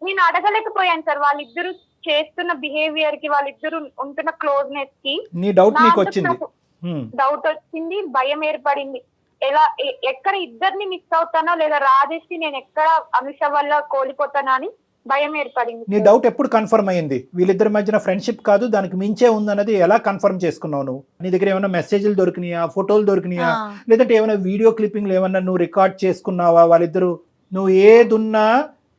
నేను అడగలేకపోయాను సార్. వాళ్ళిద్దరు చేస్తున్న బిహేవియర్ కి, వాళ్ళిద్దరు ఉంటున్న క్లోజ్నెస్ కి నీ డౌట్ నీకు వచ్చింది? డౌట్ వచ్చింది, భయం ఏర్పడింది. ఎక్కడ ఇద్దరిని మిస్ అవుతానో, లేదా రాజేష్ ని నేను ఎక్కడ అనుష వల్ల కోల్పోతానో అని భయం ఏర్పడింది నీ సార్. డౌట్ ఎప్పుడు కన్ఫర్మ్ అయ్యింది? వీళ్ళిద్దరి మధ్యన ఫ్రెండ్షిప్ కాదు దానికి మించే ఉందన్నది ఎలా కన్ఫర్మ్ చేసుకున్నావు నువ్వు? నీ దగ్గర ఏమైనా మెసేజ్లు దొరికినాయా, ఫోటోలు దొరికినాయా, లేదంటే ఏమైనా వీడియో క్లిప్పింగ్లు ఏమన్నా నువ్వు రికార్డ్ చేసుకున్నావా వాళ్ళిద్దరు? నువ్వు ఏదున్నా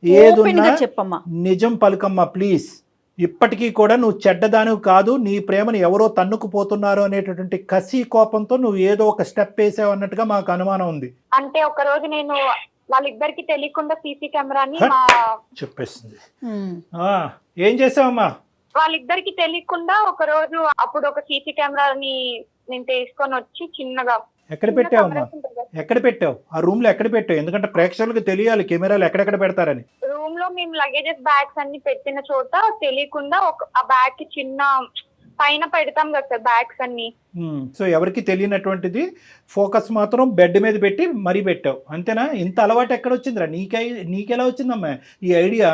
ఓపెన్ గా చెప్పమ్మా. నిజం పలుకమ్మా ప్లీజ్. ఇప్పటికీ కూడా నువ్వు చెడ్డదానివి కాదు, నీ ప్రేమను ఎవరో తన్నుకుపోతున్నారు అనేటటువంటి కసి కోపంతో నువ్వు ఏదో ఒక స్టెప్ వేసావు అన్నట్టుగా మాకు అనుమానం ఉంది. అంటే ఒక రోజు నేను వాళ్ళిద్దరికి తెలియకుండా సీసీ కెమెరాని చెప్పేస్తుంది. ఉమ్. ఏం చేసావమ్మా? వాళ్ళిద్దరికి తెలియకుండా ఒక రోజు అప్పుడు ఒక సీసీ కెమెరాని నేను తీసుకొని వచ్చి చిన్నగా ఎక్కడ పెట్టావమ్మా? ఎక్కడ పెట్టావు? ఆ రూమ్ లో ఎక్కడ పెట్టావు? ఎందుకంటే ప్రేక్షకులకు తెలియాలి కెమెరాలు ఎక్కడెక్కడ పెడతారని. రూమ్ లో మేము లగేజెస్ బ్యాగ్స్ అన్ని పెట్టిన చోట తెలియకుండా ఆ బ్యాగ్ కి చిన్న పైన పెడతాం కదా సార్ బ్యాగ్స్ అన్ని. సో ఎవరికి తెలియనటువంటిది ఫోకస్ మాత్రం బెడ్ మీద పెట్టి మరీ పెట్టావు అంతేనా? ఇంత అలవాటు ఎక్కడ వచ్చిందిరా నీకెలా వచ్చిందమ్మా ఈ ఐడియా?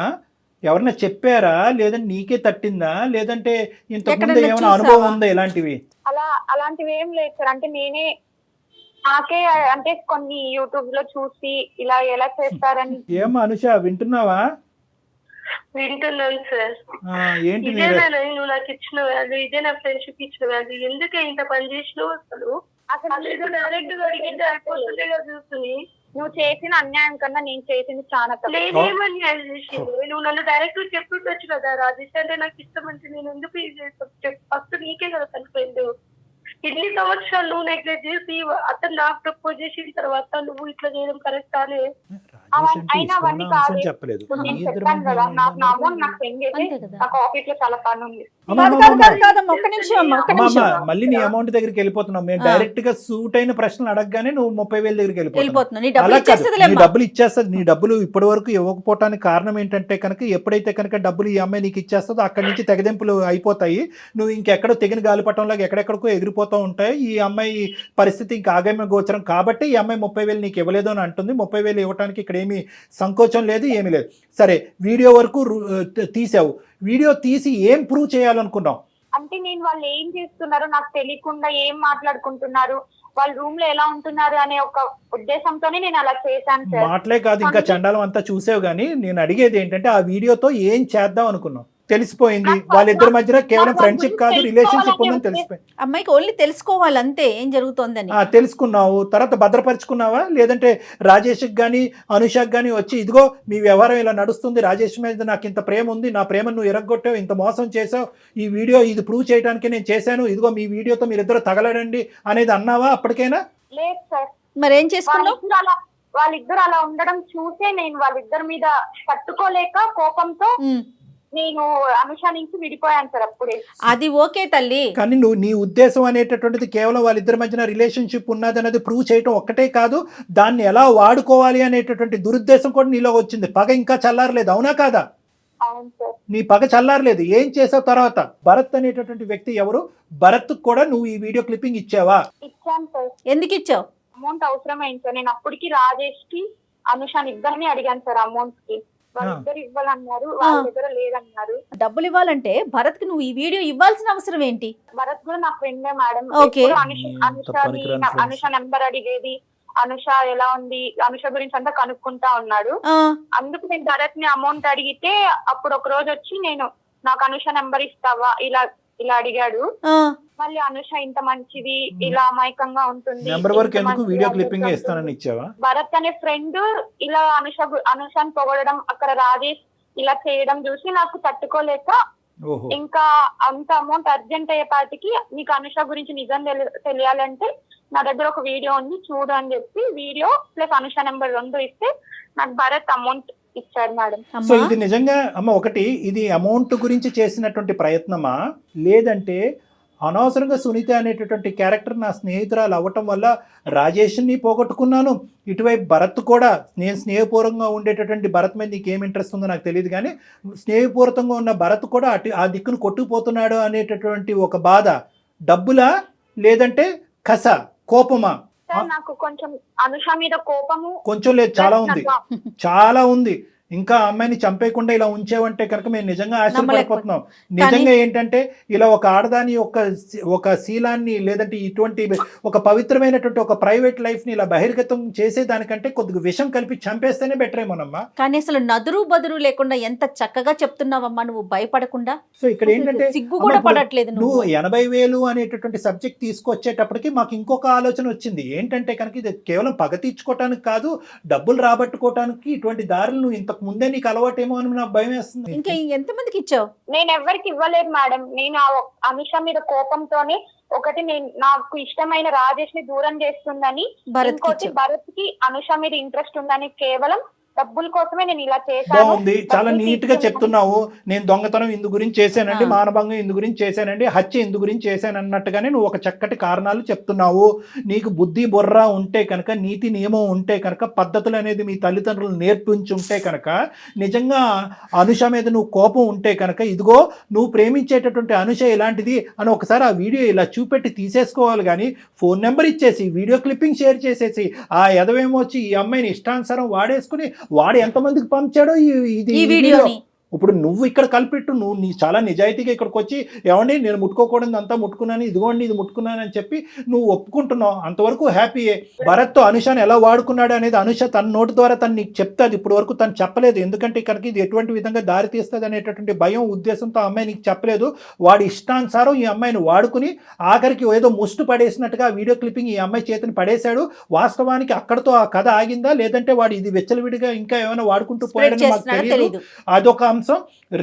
ఎవరన్నా చెప్పారా, లేదంటే నీకే తట్టిందా, లేదంటే ఇంతకుముందు ఏమైనా అనుభవం ఉందా ఇలాంటివి? అలాంటివి ఏం లేదు సార్. అంటే నాకే అంటే కొన్ని యూట్యూబ్ లో చూసి ఇలా ఎలా చేస్తారని. ఏమ్మా అనుష వింటున్నావా? వింటున్నాను సార్. ఏంటి ఇదేనా నువ్వు నాకు ఇచ్చిన వాల్యూ, ఇదే నా ఫ్రెండ్షిప్ ఇచ్చిన వాల్యూ? ఎందుకే ఇంత పని చేసినావు అసలు ఏదో డైరెక్ట్ గా అడిగితే అయిపోతుందే కదా చూస్తుంది. నువ్వు చేసిన అన్యాయం కన్నా నేను చేసింది చాలా తప్పు. నేనేమని చేసింది? నువ్వు నన్ను డైరెక్ట్ గా చెప్పుకోవచ్చు కదా, రాజేష్ అంటే నాకు ఇష్టం అంటే నేను ఎందుకు ఇది చేస్తాను? ఫస్ట్ నీకే కదా తన ఫ్రెండ్. ఇన్ని సంవత్సరాలు నువ్వు నెగ్లెక్ట్ చేసి అతను నాకు ప్రపోజ్ చేసిన తర్వాత నువ్వు ఇట్లా చేయడం కరెక్ట్ అని. అయినా అవన్నీ కాదు. చెప్పలేదు. నేను చెప్పాను కదా నాకు నా అమౌంట్ నాకు సెండ్ చేసి నాకు ఆఫీస్ లో చాలా పని ఉంది. కాదమ్మా, ఒక్క నిమిషం అమ్మా, ఒక్క నిమిషం. మళ్ళీ నీ అమౌంట్ దగ్గరికి వెళ్ళిపోతున్నావు. మేము డైరెక్ట్ గా సూట్ అయిన ప్రశ్నలు అడగగానే నువ్వు 30,000 దగ్గరికి వెళ్ళిపోతున్నావు. నీ అలా కాదు, నీ డబ్బులు డబ్బులు ఇచ్చేస్తుంది. నీ డబ్బులు ఇప్పటి వరకు ఇవ్వకపోవటానికి కారణం ఏంటంటే కనుక ఎప్పుడైతే కనుక డబ్బులు ఈ అమ్మాయి నీకు ఇచ్చేస్తుందో అక్కడి నుంచి తెగదెంపులు అయిపోతాయి. నువ్వు ఇంకెక్కడో తెగిన గాలిపటంలాగా ఎక్కడెక్కడికో ఎగిరిపోతూ ఉంటాయి. ఈ అమ్మాయి పరిస్థితి ఇంకా ఆగమ్య గోచరం కాబట్టి ఈ అమ్మాయి 30,000 నీకు ఇవ్వలేదు అని అంటుంది. 30,000 ఇవ్వడానికి ఇక్కడ ఏమీ సంకోచం లేదు, ఏమీ లేదు. సరే, వీడియో వరకు తీసావు. వీడియో తీసి ఏం ప్రూవ్ చేయాలనుకున్నావు? అంటే నేను వాళ్ళు ఏం చేస్తున్నారో నాకు తెలియకుండా ఏం మాట్లాడుకుంటున్నారు, వాళ్ళ రూమ్ లో ఎలా ఉంటున్నారు అనే ఒక ఉద్దేశంతోనే నేను అలా చేశాను సార్. మాటలే కాదు ఇంకా చండాలం అంతా చూసావు. కానీ నేను అడిగేది ఏంటంటే ఆ వీడియోతో ఏం చేద్దాం అనుకున్నావు? తెలిసిపోయింది వాళ్ళిద్దరి మధ్యన కేవలం ఫ్రెండ్షిప్ కాదు రిలేషన్షిప్ ఉందని తెలిసిపోయింది. అమ్మాయికి ఓన్లీ తెలుసుకోవాలి అంతే ఏం జరుగుతోందని. తెలుసుకున్నావు, తర్వాత భద్రపరుచుకున్నావా? లేదంటే రాజేష్కి కానీ అనుషకి కానీ వచ్చి ఇదిగో మీ వ్యవహారం ఇలా నడుస్తుంది, రాజేష్ మీద నాకు ఇంత ప్రేమ ఉంది, నా ప్రేమను నువ్వు ఎరగొట్టావు, ఇంత మోసం చేసావు, ఈ వీడియో ఇది ప్రూవ్ చేయడానికి నేను చేశాను, ఇదిగో మీ వీడియోతో మీరిద్దరు తగలడండి అనేది అన్నావా అప్పటికైనా? లేదు సార్. మరేం చేసుకున్నావు? వాళ్ళిద్దరు అలా ఉండడం చూసే నేను వాళ్ళిద్దరి మీద తట్టుకోలేక కోపంతో నేను అనుష నుంచి విడిపోయాను సార్ అప్పుడే. అది ఓకే తల్లి, కానీ నువ్వు నీ ఉద్దేశం అనేటటువంటిది కేవలం వాళ్ళిద్దరి మధ్యన రిలేషన్షిప్ ఉన్నది అనేది ప్రూవ్ చేయటం ఒక్కటే కాదు, దాన్ని ఎలా వాడుకోవాలి అనేటటువంటి దురుద్దేశం కూడా నీలో వచ్చింది. పగ ఇంకా చల్లారలేదు, అవునా కాదా? అవును సార్. నీ పగ చల్లారలేదు. ఏం చేసావు తర్వాత? భరత్ అనేటటువంటి వ్యక్తి ఎవరు? భరత్ కూడా నువ్వు ఈ వీడియో క్లిప్పింగ్ ఇచ్చావా? ఇచ్చాను సార్. ఎందుకు ఇచ్చావు? అమౌంట్ అవసరమైంది సార్. నేను అప్పటికి రాజేష్ కి అనుషాని ఇద్దరిని అడిగాను సార్ అమౌంట్ కి. వాళ్ళిద్దరు ఇవ్వాలన్నారు, వాళ్ళ దగ్గర లేదన్నారు. డబ్బులు ఇవ్వాలంటే భరత్ కి నువ్వు ఈ వీడియో ఇవ్వాల్సిన అవసరం ఏంటి? భరత్ కూడా నా ఫ్రెండే మేడం. ఓకే. అనుష నెంబర్ అడిగేది, అనుష ఎలా ఉంది, అనుష గురించి అంతా కనుక్కుంటా ఉన్నాడు. అందుకు నేను భరత్ ని అమౌంట్ అడిగితే అప్పుడు ఒక రోజు వచ్చి నేను నాకు అనుష నెంబర్ ఇస్తావా ఇలా అడిగాడు. మళ్ళీ అనుష ఇంత మంచిది, ఇలా అమాయకంగా ఉంటుంది, వీడియో క్లిప్పింగ్ ఇస్తానని ఇచ్చావా? భరత్ అనే ఫ్రెండ్ ఇలా అనుషాని పొగడడం, అక్కడ రాజేష్ ఇలా చేయడం చూసి నాకు తట్టుకోలేక ఇంకా అంత అమౌంట్ అర్జెంట్ అయ్యేపాటికి నీకు అనుష గురించి నిజం తెలియాలంటే నా దగ్గర ఒక వీడియో ఉంది చూడు అని చెప్పి వీడియో ప్లస్ అనుష నెంబర్ 2 ఇస్తే నాకు భరత్ అమౌంట్ ఇచ్చాడు మేడం. సో ఇది నిజంగా అమ్మ ఒకటి, ఇది అమౌంట్ గురించి చేసినటువంటి ప్రయత్నమా, లేదంటే అనవసరంగా సునీత అనేటటువంటి క్యారెక్టర్ నా స్నేహితురాలు అవ్వటం వల్ల రాజేష్ని పోగొట్టుకున్నాను, ఇటువైపు భరత్ కూడా నేను స్నేహపూర్వకంగా ఉండేటటువంటి భరత్ మీద నీకు ఏం ఇంట్రెస్ట్ ఉందో నాకు తెలియదు, కానీ స్నేహపూర్వకంగా ఉన్న భరత్ కూడా ఆ దిక్కును కొట్టుకుపోతున్నాడు అనేటటువంటి ఒక బాధ, డబ్బులా లేదంటే కస, కోపమా? నాకు కొంచెం అనుష మీద కోపము కొంచెం లేదు, చాలా ఉంది, చాలా ఉంది. ఇంకా ఆ అమ్మాయిని చంపేయకుండా ఇలా ఉంచేవంటే కనుక మేము నిజంగా ఆశ్చర్యపడిపోతున్నాం. నిజంగా ఏంటంటే ఇలా ఒక ఆడదాని ఒక శీలాన్ని లేదంటే ఇటువంటి ఒక పవిత్రమైనటువంటి ఒక ప్రైవేట్ లైఫ్ ని ఇలా బహిర్గతం చేసేదానికంటే కొద్దిగా విషం కలిపి చంపేస్తేనే బెటర్ ఏమోనమ్మా. కానీ అసలు నదురు బదురు లేకుండా ఎంత చక్కగా చెప్తున్నావమ్మా, నువ్వు భయపడకుండా. సో ఇక్కడ ఏంటంటే సిగ్గు కూడా పడట్లేదు నువ్వు 80,000 అనేటటువంటి సబ్జెక్ట్ తీసుకొచ్చేటప్పటికి మాకు ఇంకొక ఆలోచన వచ్చింది. ఏంటంటే కనుక ఇది కేవలం పగ తీర్చుకోవటానికి కాదు, డబ్బులు రాబట్టుకోవటానికి ఇటువంటి దారులు నువ్వు ఇంతకు ముందే నీకు అలవాటేమో అని నాకు భయం వేస్తుంది. ఇంకా ఎంతమందికి ఇచ్చావు? నేను ఎవరికి ఇవ్వలేదు మేడం. నేను ఆ అనుష మీద కోపంతోనే ఒకటి నాకు ఇష్టమైన రాజేష్ ని దూరం చేస్తుందని, ఇంకోటి భరత్ కి అనుష మీద ఇంట్రెస్ట్ ఉందని, కేవలం డబ్బుల కోసమే నేను ఇలా చేశాను. బాగుంది, చాలా నీట్ గా చెప్తున్నావు. నేను దొంగతనం ఇందు గురించి చేశానండి, మానభంగం ఇందు గురించి చేశానండి, హత్య ఇందు గురించి చేశాను అన్నట్టుగానే నువ్వు ఒక చక్కటి కారణాలు చెప్తున్నావు. నీకు బుద్ధి బుర్ర ఉంటే కనుక, నీతి నియమం ఉంటే కనుక, పద్ధతులు అనేది మీ తల్లిదండ్రులు నేర్పించి ఉంటే కనుక, నిజంగా అనుష మీద నువ్వు కోపం ఉంటే కనుక, ఇదిగో నువ్వు ప్రేమించేటటువంటి అనుష ఇలాంటిది అని ఒకసారి ఆ వీడియో ఇలా చూపెట్టి తీసేసుకోవాలి. కానీ ఫోన్ నెంబర్ ఇచ్చేసి వీడియో క్లిప్పింగ్ షేర్ చేసేసి ఆ ఎదవేమో వచ్చి ఈ అమ్మాయిని ఇష్టానుసారం వాడేసుకుని వాడు ఎంతమందికి పంచాడో ఈ వీడియోని. ఇప్పుడు నువ్వు ఇక్కడ కలిపెట్టు, నువ్వు చాలా నిజాయితీగా ఇక్కడికి వచ్చి ఏమండి నేను ముట్టుకోకూడదు అంతా ముట్టుకున్నాను, ఇదిగోండి ఇది ముట్టుకున్నాను అని చెప్పి నువ్వు ఒప్పుకుంటున్నావు, అంతవరకు హ్యాపీయే. భరత్తో అనుషాని ఎలా వాడుకున్నాడు అనేది అనుష తన నోటి ద్వారా తను నీకు చెప్తాది. ఇప్పుడు వరకు తను చెప్పలేదు, ఎందుకంటే ఇక్కడికి ఇది ఎటువంటి విధంగా దారి తీస్తుంది అనేటటువంటి భయం ఉద్దేశంతో అమ్మాయి నీకు చెప్పలేదు. వాడి ఇష్టానుసారం ఈ అమ్మాయిని వాడుకుని ఆఖరికి ఏదో ముష్టి పడేసినట్టుగా వీడియో క్లిప్పింగ్ ఈ అమ్మాయి చేతిని పడేశాడు. వాస్తవానికి అక్కడతో ఆ కథ ఆగిందా, లేదంటే వాడు ఇది వెచ్చలవిడిగా ఇంకా ఏమైనా వాడుకుంటూ పోయాడని మాకు తెలియదు. అదొక అంశం.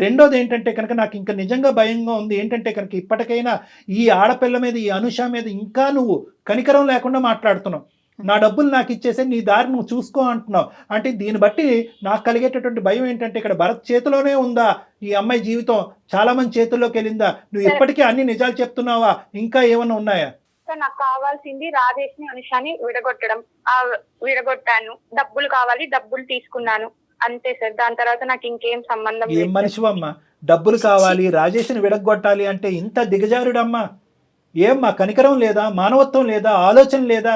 రెండోది ఏంటంటే కనుక నాకు ఇంకా నిజంగా భయంగా ఉంది. ఏంటంటే కనుక ఇప్పటికైనా ఈ ఆడపిల్ల మీద, ఈ అనుష మీద ఇంకా నువ్వు కనికరం లేకుండా మాట్లాడుతున్నావు. నా డబ్బులు నాకు ఇచ్చేసే, నీ దారి నువ్వు చూసుకో అంటున్నావు. అంటే దీన్ని బట్టి నాకు కలిగేటటువంటి భయం ఏంటంటే ఇక్కడ భరత్ చేతిలోనే ఉందా ఈ అమ్మాయి జీవితం, చాలా మంది చేతుల్లోకి వెళ్ళిందా? నువ్వు ఇప్పటికీ అన్ని నిజాలు చెప్తున్నావా, ఇంకా ఏమైనా ఉన్నాయా? నాకు కావాల్సింది రాజేష్ ని అనుషాని విడగొట్టాను. డబ్బులు కావాలి, డబ్బులు తీసుకున్నాను, అంతే సార్. దాని తర్వాత నాకు ఇంకేం సంబంధం లేదు. ఏం మనిషివమ్మా, డబ్బులు కావాలి రాజేష్ని విడగొట్టాలి అంటే ఇంత దిగజారుడమ్మా? ఏమ్మా కనికరం లేదా, మానవత్వం లేదా, ఆలోచన లేదా?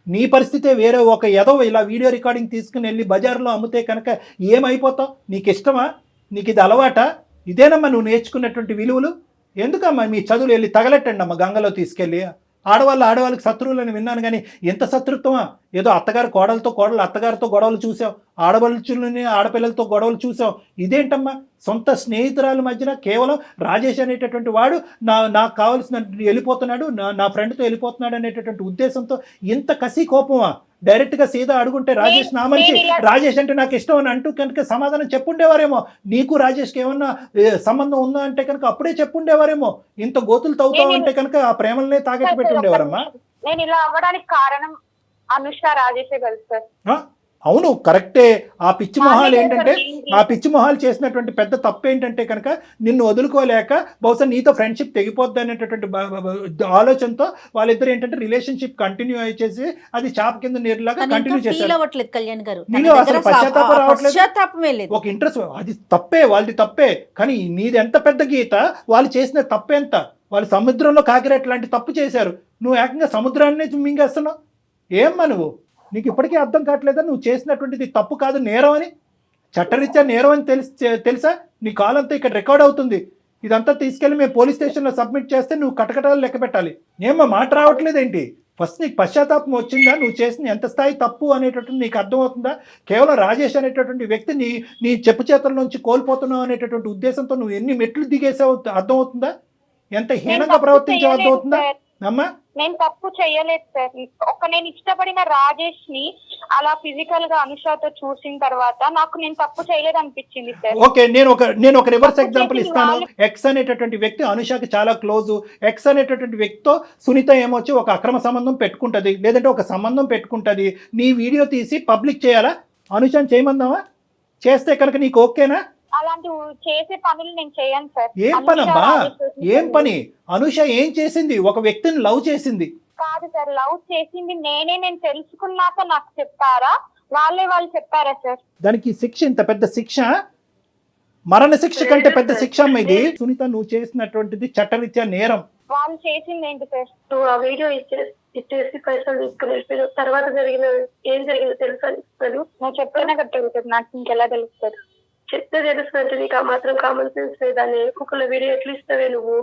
నీ పరిస్థితే వేరే. ఒక ఎదవ ఇలా వీడియో రికార్డింగ్ తీసుకుని వెళ్ళి బజార్లో అమ్మితే కనుక ఏమైపోతావు? నీకు ఇష్టమా? నీకు ఇది అలవాటా? ఇదేనమ్మా నువ్వు నేర్చుకున్నటువంటి విలువలు? ఎందుకమ్మా మీ చదువులు వెళ్ళి తగలెట్టండి అమ్మ గంగలో తీసుకెళ్ళి. ఆడవాళ్ళకి శత్రువులని విన్నాను, కానీ ఎంత శత్రుత్వమా? ఏదో అత్తగారు కోడలతో, కోడలు అత్తగారితో గొడవలు చూసాం, ఆడపడుచులని ఆడపిల్లలతో గొడవలు చూసాం. ఇదేంటమ్మా సొంత స్నేహితురాల మధ్యన కేవలం రాజేష్ అనేటటువంటి వాడు నాకు కావాల్సిన వెళ్ళిపోతున్నాడు, నా ఫ్రెండ్తో వెళ్ళిపోతున్నాడు అనేటటువంటి ఉద్దేశంతో ఇంత కసి కోపమా? డైరెక్ట్గా సీదా అడుగుంటే రాజేష్ నా మంచి, రాజేష్ అంటే నాకు ఇష్టం అని అంటూ కనుక సమాధానం చెప్పుండేవారేమో. నీకు రాజేష్కి ఏమన్నా సంబంధం ఉందా అంటే కనుక అప్పుడే చెప్పుండేవారేమో. ఇంత గోతులు తవ్వుతావు అంటే కనుక ఆ ప్రేమలనే తాగట్టు పెట్టి ఉండేవారమ్మా. నేను ఇలా అవ్వడానికి కారణం అనుష రాజేషే కలుస్తారు. అవును కరెక్టే. ఆ పిచ్చి మొహాలు ఏంటంటే, ఆ పిచ్చి మొహాలు చేసినటువంటి పెద్ద తప్పు ఏంటంటే కనుక నిన్ను వదులుకోలేక బహుశా నీతో ఫ్రెండ్షిప్ తెగిపోద్ది అనేటటువంటి ఆలోచనతో వాళ్ళిద్దరు ఏంటంటే రిలేషన్షిప్ కంటిన్యూ అయ్యేసి అది చాప కింద నీరులాగా కంటిన్యూ చేశారు. కళ్యాణ్ గారు నీలో అసలు పశ్చాత్తాపం రావట్లేదు. ఒక ఇంట్రెస్ట్, అది తప్పే, వాళ్ళది తప్పే. కానీ నీది ఎంత పెద్ద గీత, వాళ్ళు చేసిన తప్పెంత? వాళ్ళు సముద్రంలో కాకిరెట్ లాంటి తప్పు చేశారు, నువ్వు ఏకంగా సముద్రాన్ని మింగేస్తున్నావు. ఏమ్మా నువ్వు, నీకు ఇప్పటికీ అర్థం కావట్లేదా నువ్వు చేసినటువంటిది తప్పు కాదు, నేరం అని? చట్టరీత్యా నేరం అని తెలుసా? నీ కాలంతా ఇక్కడ రికార్డ్ అవుతుంది. ఇదంతా తీసుకెళ్ళి మేము పోలీస్ స్టేషన్లో సబ్మిట్ చేస్తే నువ్వు కటకటాలు లెక్క పెట్టాలి. ఏమ్మా మాట రావట్లేదేంటి? ఫస్ట్ నీకు పశ్చాత్తాపం వచ్చిందా? నువ్వు చేసిన ఎంత స్థాయి తప్పు అనేటటువంటి నీకు అర్థమవుతుందా? కేవలం రాజేష్ అనేటటువంటి వ్యక్తి నీ చెప్పు చేతుల నుంచి కోల్పోతున్నావు అనేటటువంటి ఉద్దేశంతో నువ్వు ఎన్ని మెట్లు దిగేసావు అర్థమవుతుందా? ఎంత హీనంగా ప్రవర్తించావు అర్థమవుతుందా అమ్మా? నేను తప్పు చేయలేదు సార్. నేను ఇష్టపడిన రాజేష్ ని అలా ఫిజికల్ గా అనుషాతో చూసిన తర్వాత నాకు నేను తప్పు చేయలేదు అనిపించింది సార్. ఓకే, నేను ఒక రివర్స్ ఎగ్జాంపుల్ ఇస్తాను. ఎక్స్ అనేటటువంటి వ్యక్తి అనుషాకి చాలా క్లోజ్. ఎక్స్ అనేటటువంటి వ్యక్తితో సునీత ఏమొచ్చి ఒక అక్రమ సంబంధం పెట్టుకుంటది, లేదంటే ఒక సంబంధం పెట్టుకుంటది. నీ వీడియో తీసి పబ్లిక్ చేయాలా? అనుషాని చేయమందామా? చేస్తే కనుక నీకు ఓకేనా? అలాంటి చేసే పనులు నేను చేయను సార్. ఏం పనమ్మా? ఏం పని? అనుష ఏం చేసింది? ఒక వ్యక్తిని లవ్ చేసింది కాదు సార్, లవ్ చేసింది నేను తెలుసుకున్నాక నాకు చెప్పారా, వాళ్ళు చెప్పారా సార్? దానికి శిక్ష ఇంత పెద్ద శిక్ష, మరణ శిక్ష కంటే పెద్ద శిక్ష అమ్మ ఇది. సునీత నువ్వు చేసినటువంటిది చట్టరీత్యా నేరం. వాళ్ళు చేసింది ఏంటి సార్? నువ్వు ఆ వీడియో ఇచ్చేసి పైసలు తీసుకుని తర్వాత ఏం జరిగిందో తెలుసా? నువ్వు చెప్పినా కట్టేది నాకు ఇంకెలా తెలుస్తుంది? చెప్తే తెలుస్తుంది నీకు ఆ మాత్రం కామన్ సెన్స్ లేదని. కుక్కల వీడియో ఎట్లా ఇస్తావే నువ్వు?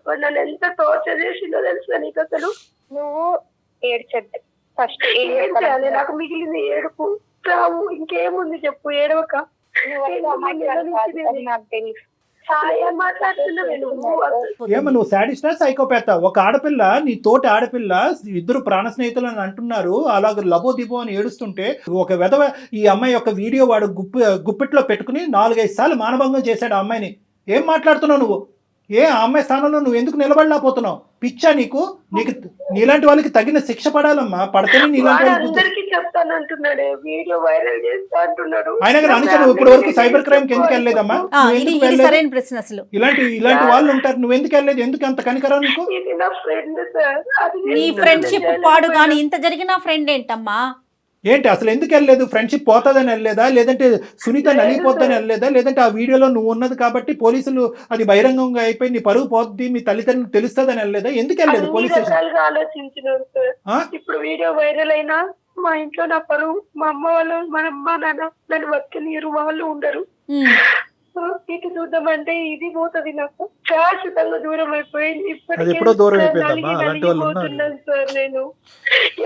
వాడు నన్ను ఎంత టార్చర్ చేసిందో తెలుసా నీకు అసలు? నువ్వు ఏడ్చద్దు ఫస్ట్. ఏం చేయాలి? నాకు మిగిలింది ఏడుపు. రావు ఇంకేముంది చెప్పు, ఏడవక. నాకు తెలుసు. ఏం మాట్లాడుతున్నావే నువ్వు? ఏమో నువ్వు సాడిస్టా సైకోపాత? ఒక ఆడపిల్ల, నీ తోటి ఆడపిల్ల, ఇద్దరు ప్రాణ స్నేహితులు అని అంటున్నారు, అలాగ లబో దిబో అని ఏడుస్తుంటే ఒక వెధవ ఈ అమ్మాయి యొక్క వీడియో వాడు గుప్పిట్లో పెట్టుకుని 4-5 సార్లు మానభంగం చేశాడు ఆ అమ్మాయిని. ఏం మాట్లాడుతున్నావు నువ్వు? ఆ అమ్మాయి స్థానంలో నువ్వు ఎందుకు నిలబడలేకపోతున్నావు? పిచ్చా నీకు? నీలాంటి వాళ్ళకి తగిన శిక్ష పడాలమ్మా. పడితేనే నీలాంటి అందరికి చెప్తానంటున్నాడే, వీడియో వైరల్ చేస్తా అంటున్నాడు. అయినా కానీ అనుష నువ్వు ఇప్పటి వరకు సైబర్ క్రైమ్ కి ఎందుకు వెళ్ళలేదమ్మా? సరైన ప్రశ్న. అసలు ఇలాంటి వాళ్ళు ఉంటారు, నువ్వు ఎందుకు వెళ్ళలేదు? ఎందుకు అంత కనికరం నీకు? ఇది నా ఫ్రెండ్ సార్. నీ ఫ్రెండ్షిప్ పాడు కానీ ఇంత జరిగిన ఫ్రెండ్ ఏంటమ్మా? ఏంటి అసలు ఎందుకు వెళ్ళలేదు? ఫ్రెండ్షిప్ పోతుందని వెళ్ళలేదా? లేదంటే సునీత నలిగిపోతుందని వెళ్ళలేదా? లేదంటే ఆ వీడియోలో నువ్వు ఉన్నది కాబట్టి పోలీసులు అది బహిరంగంగా అయిపోయి నీ పరుగు పోతుంది, మీ తల్లిదండ్రులు తెలుస్తుందని వెళ్ళలేదా? ఎందుకు వెళ్ళలేదు పోలీస్ స్టేషన్? ఆలోచించినారు సార్. ఇప్పుడు వీడియో వైరల్ అయినా మా ఇంట్లో నా పరువు, మా అమ్మ వాళ్ళు, మా అమ్మ నాన్న నన్ను బతికనీరు, వాళ్ళు ఉండరు. ఇటు చూద్దామంటే ఇది పోతుంది, నాకు శాశ్వతంగా దూరం అయిపోయింది. అది ఎప్పుడో దూరం అయిపోయిందమ్మా. అలాంటి వాళ్ళు ఉన్నారు సార్. నేను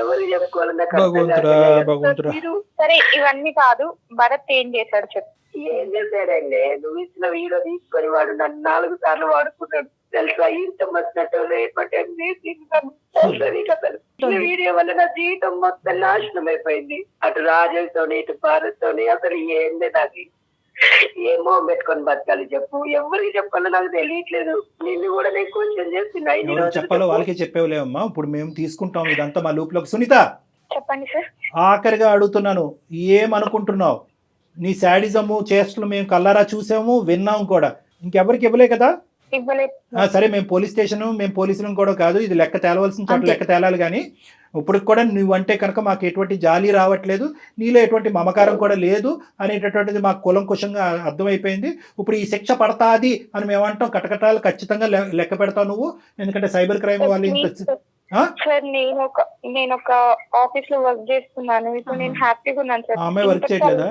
ఎవరు చెప్పుకోవాలన్నా సరే ఇవన్నీ కాదు, భరత్ ఏం చేశాడు చెప్పు. ఏం చేశాడండి? నువ్వు ఇచ్చిన వీడియో తీసుకొని వాడు నన్ను 4 సార్లు వాడుకున్నాడు తెలుసా. ఇంత వచ్చినట్టు వీడియో వల్ల నా జీవితం మొత్తం నాశనం అయిపోయింది. అటు రాజుతోని ఇటు భారత్తోని అసలు ఏంది నాకు ఏమో పెట్టుకొని బతకాలి చెప్పు. ఎవరికి చెప్పాలో నాకు తెలియట్లేదు. నిన్ను కూడా నేను క్వశ్చన్ చేస్తున్నా. చెప్పాలో వాళ్ళకే చెప్పేవలేమమ్మా. ఇప్పుడు మేము తీసుకుంటాం ఇదంతా మా లూప్ లోకి. సునీత చెప్పండి సార్. ఆఖరిగా అడుగుతున్నాను, ఏమనుకుంటున్నావు? నీ శాడిజము చేష్టలు మేము కల్లారా చూసాము, విన్నాము కూడా. ఇంకెవరికి ఇవ్వలే కదా? సరే మేము పోలీస్ స్టేషన్, మేము పోలీసులను కూడా కాదు, ఇది లెక్క తేలవలసిన చోట లెక్క తేలాలి. కానీ ఇప్పుడు కూడా నువ్వంటే కనుక మాకు ఎటువంటి జాలి రావట్లేదు, నీలో ఎటువంటి మమకారం కూడా లేదు అనేటటువంటిది మాకు కులంకుశంగా అర్థమైపోయింది. ఇప్పుడు ఈ శిక్ష పడతాది అని మేమంటాం, కటకటాలు ఖచ్చితంగా లెక్క పెడతావు నువ్వు. ఎందుకంటే సైబర్ క్రైమ్ వాళ్ళు ఇంత సార్ నేను ఒక ఆఫీస్ లో వర్క్ చేస్తున్నాను. ఇప్పుడు నేను హ్యాపీగా ఉన్నాను సార్. అమ్మాయి వర్క్ చేయట్లేదా?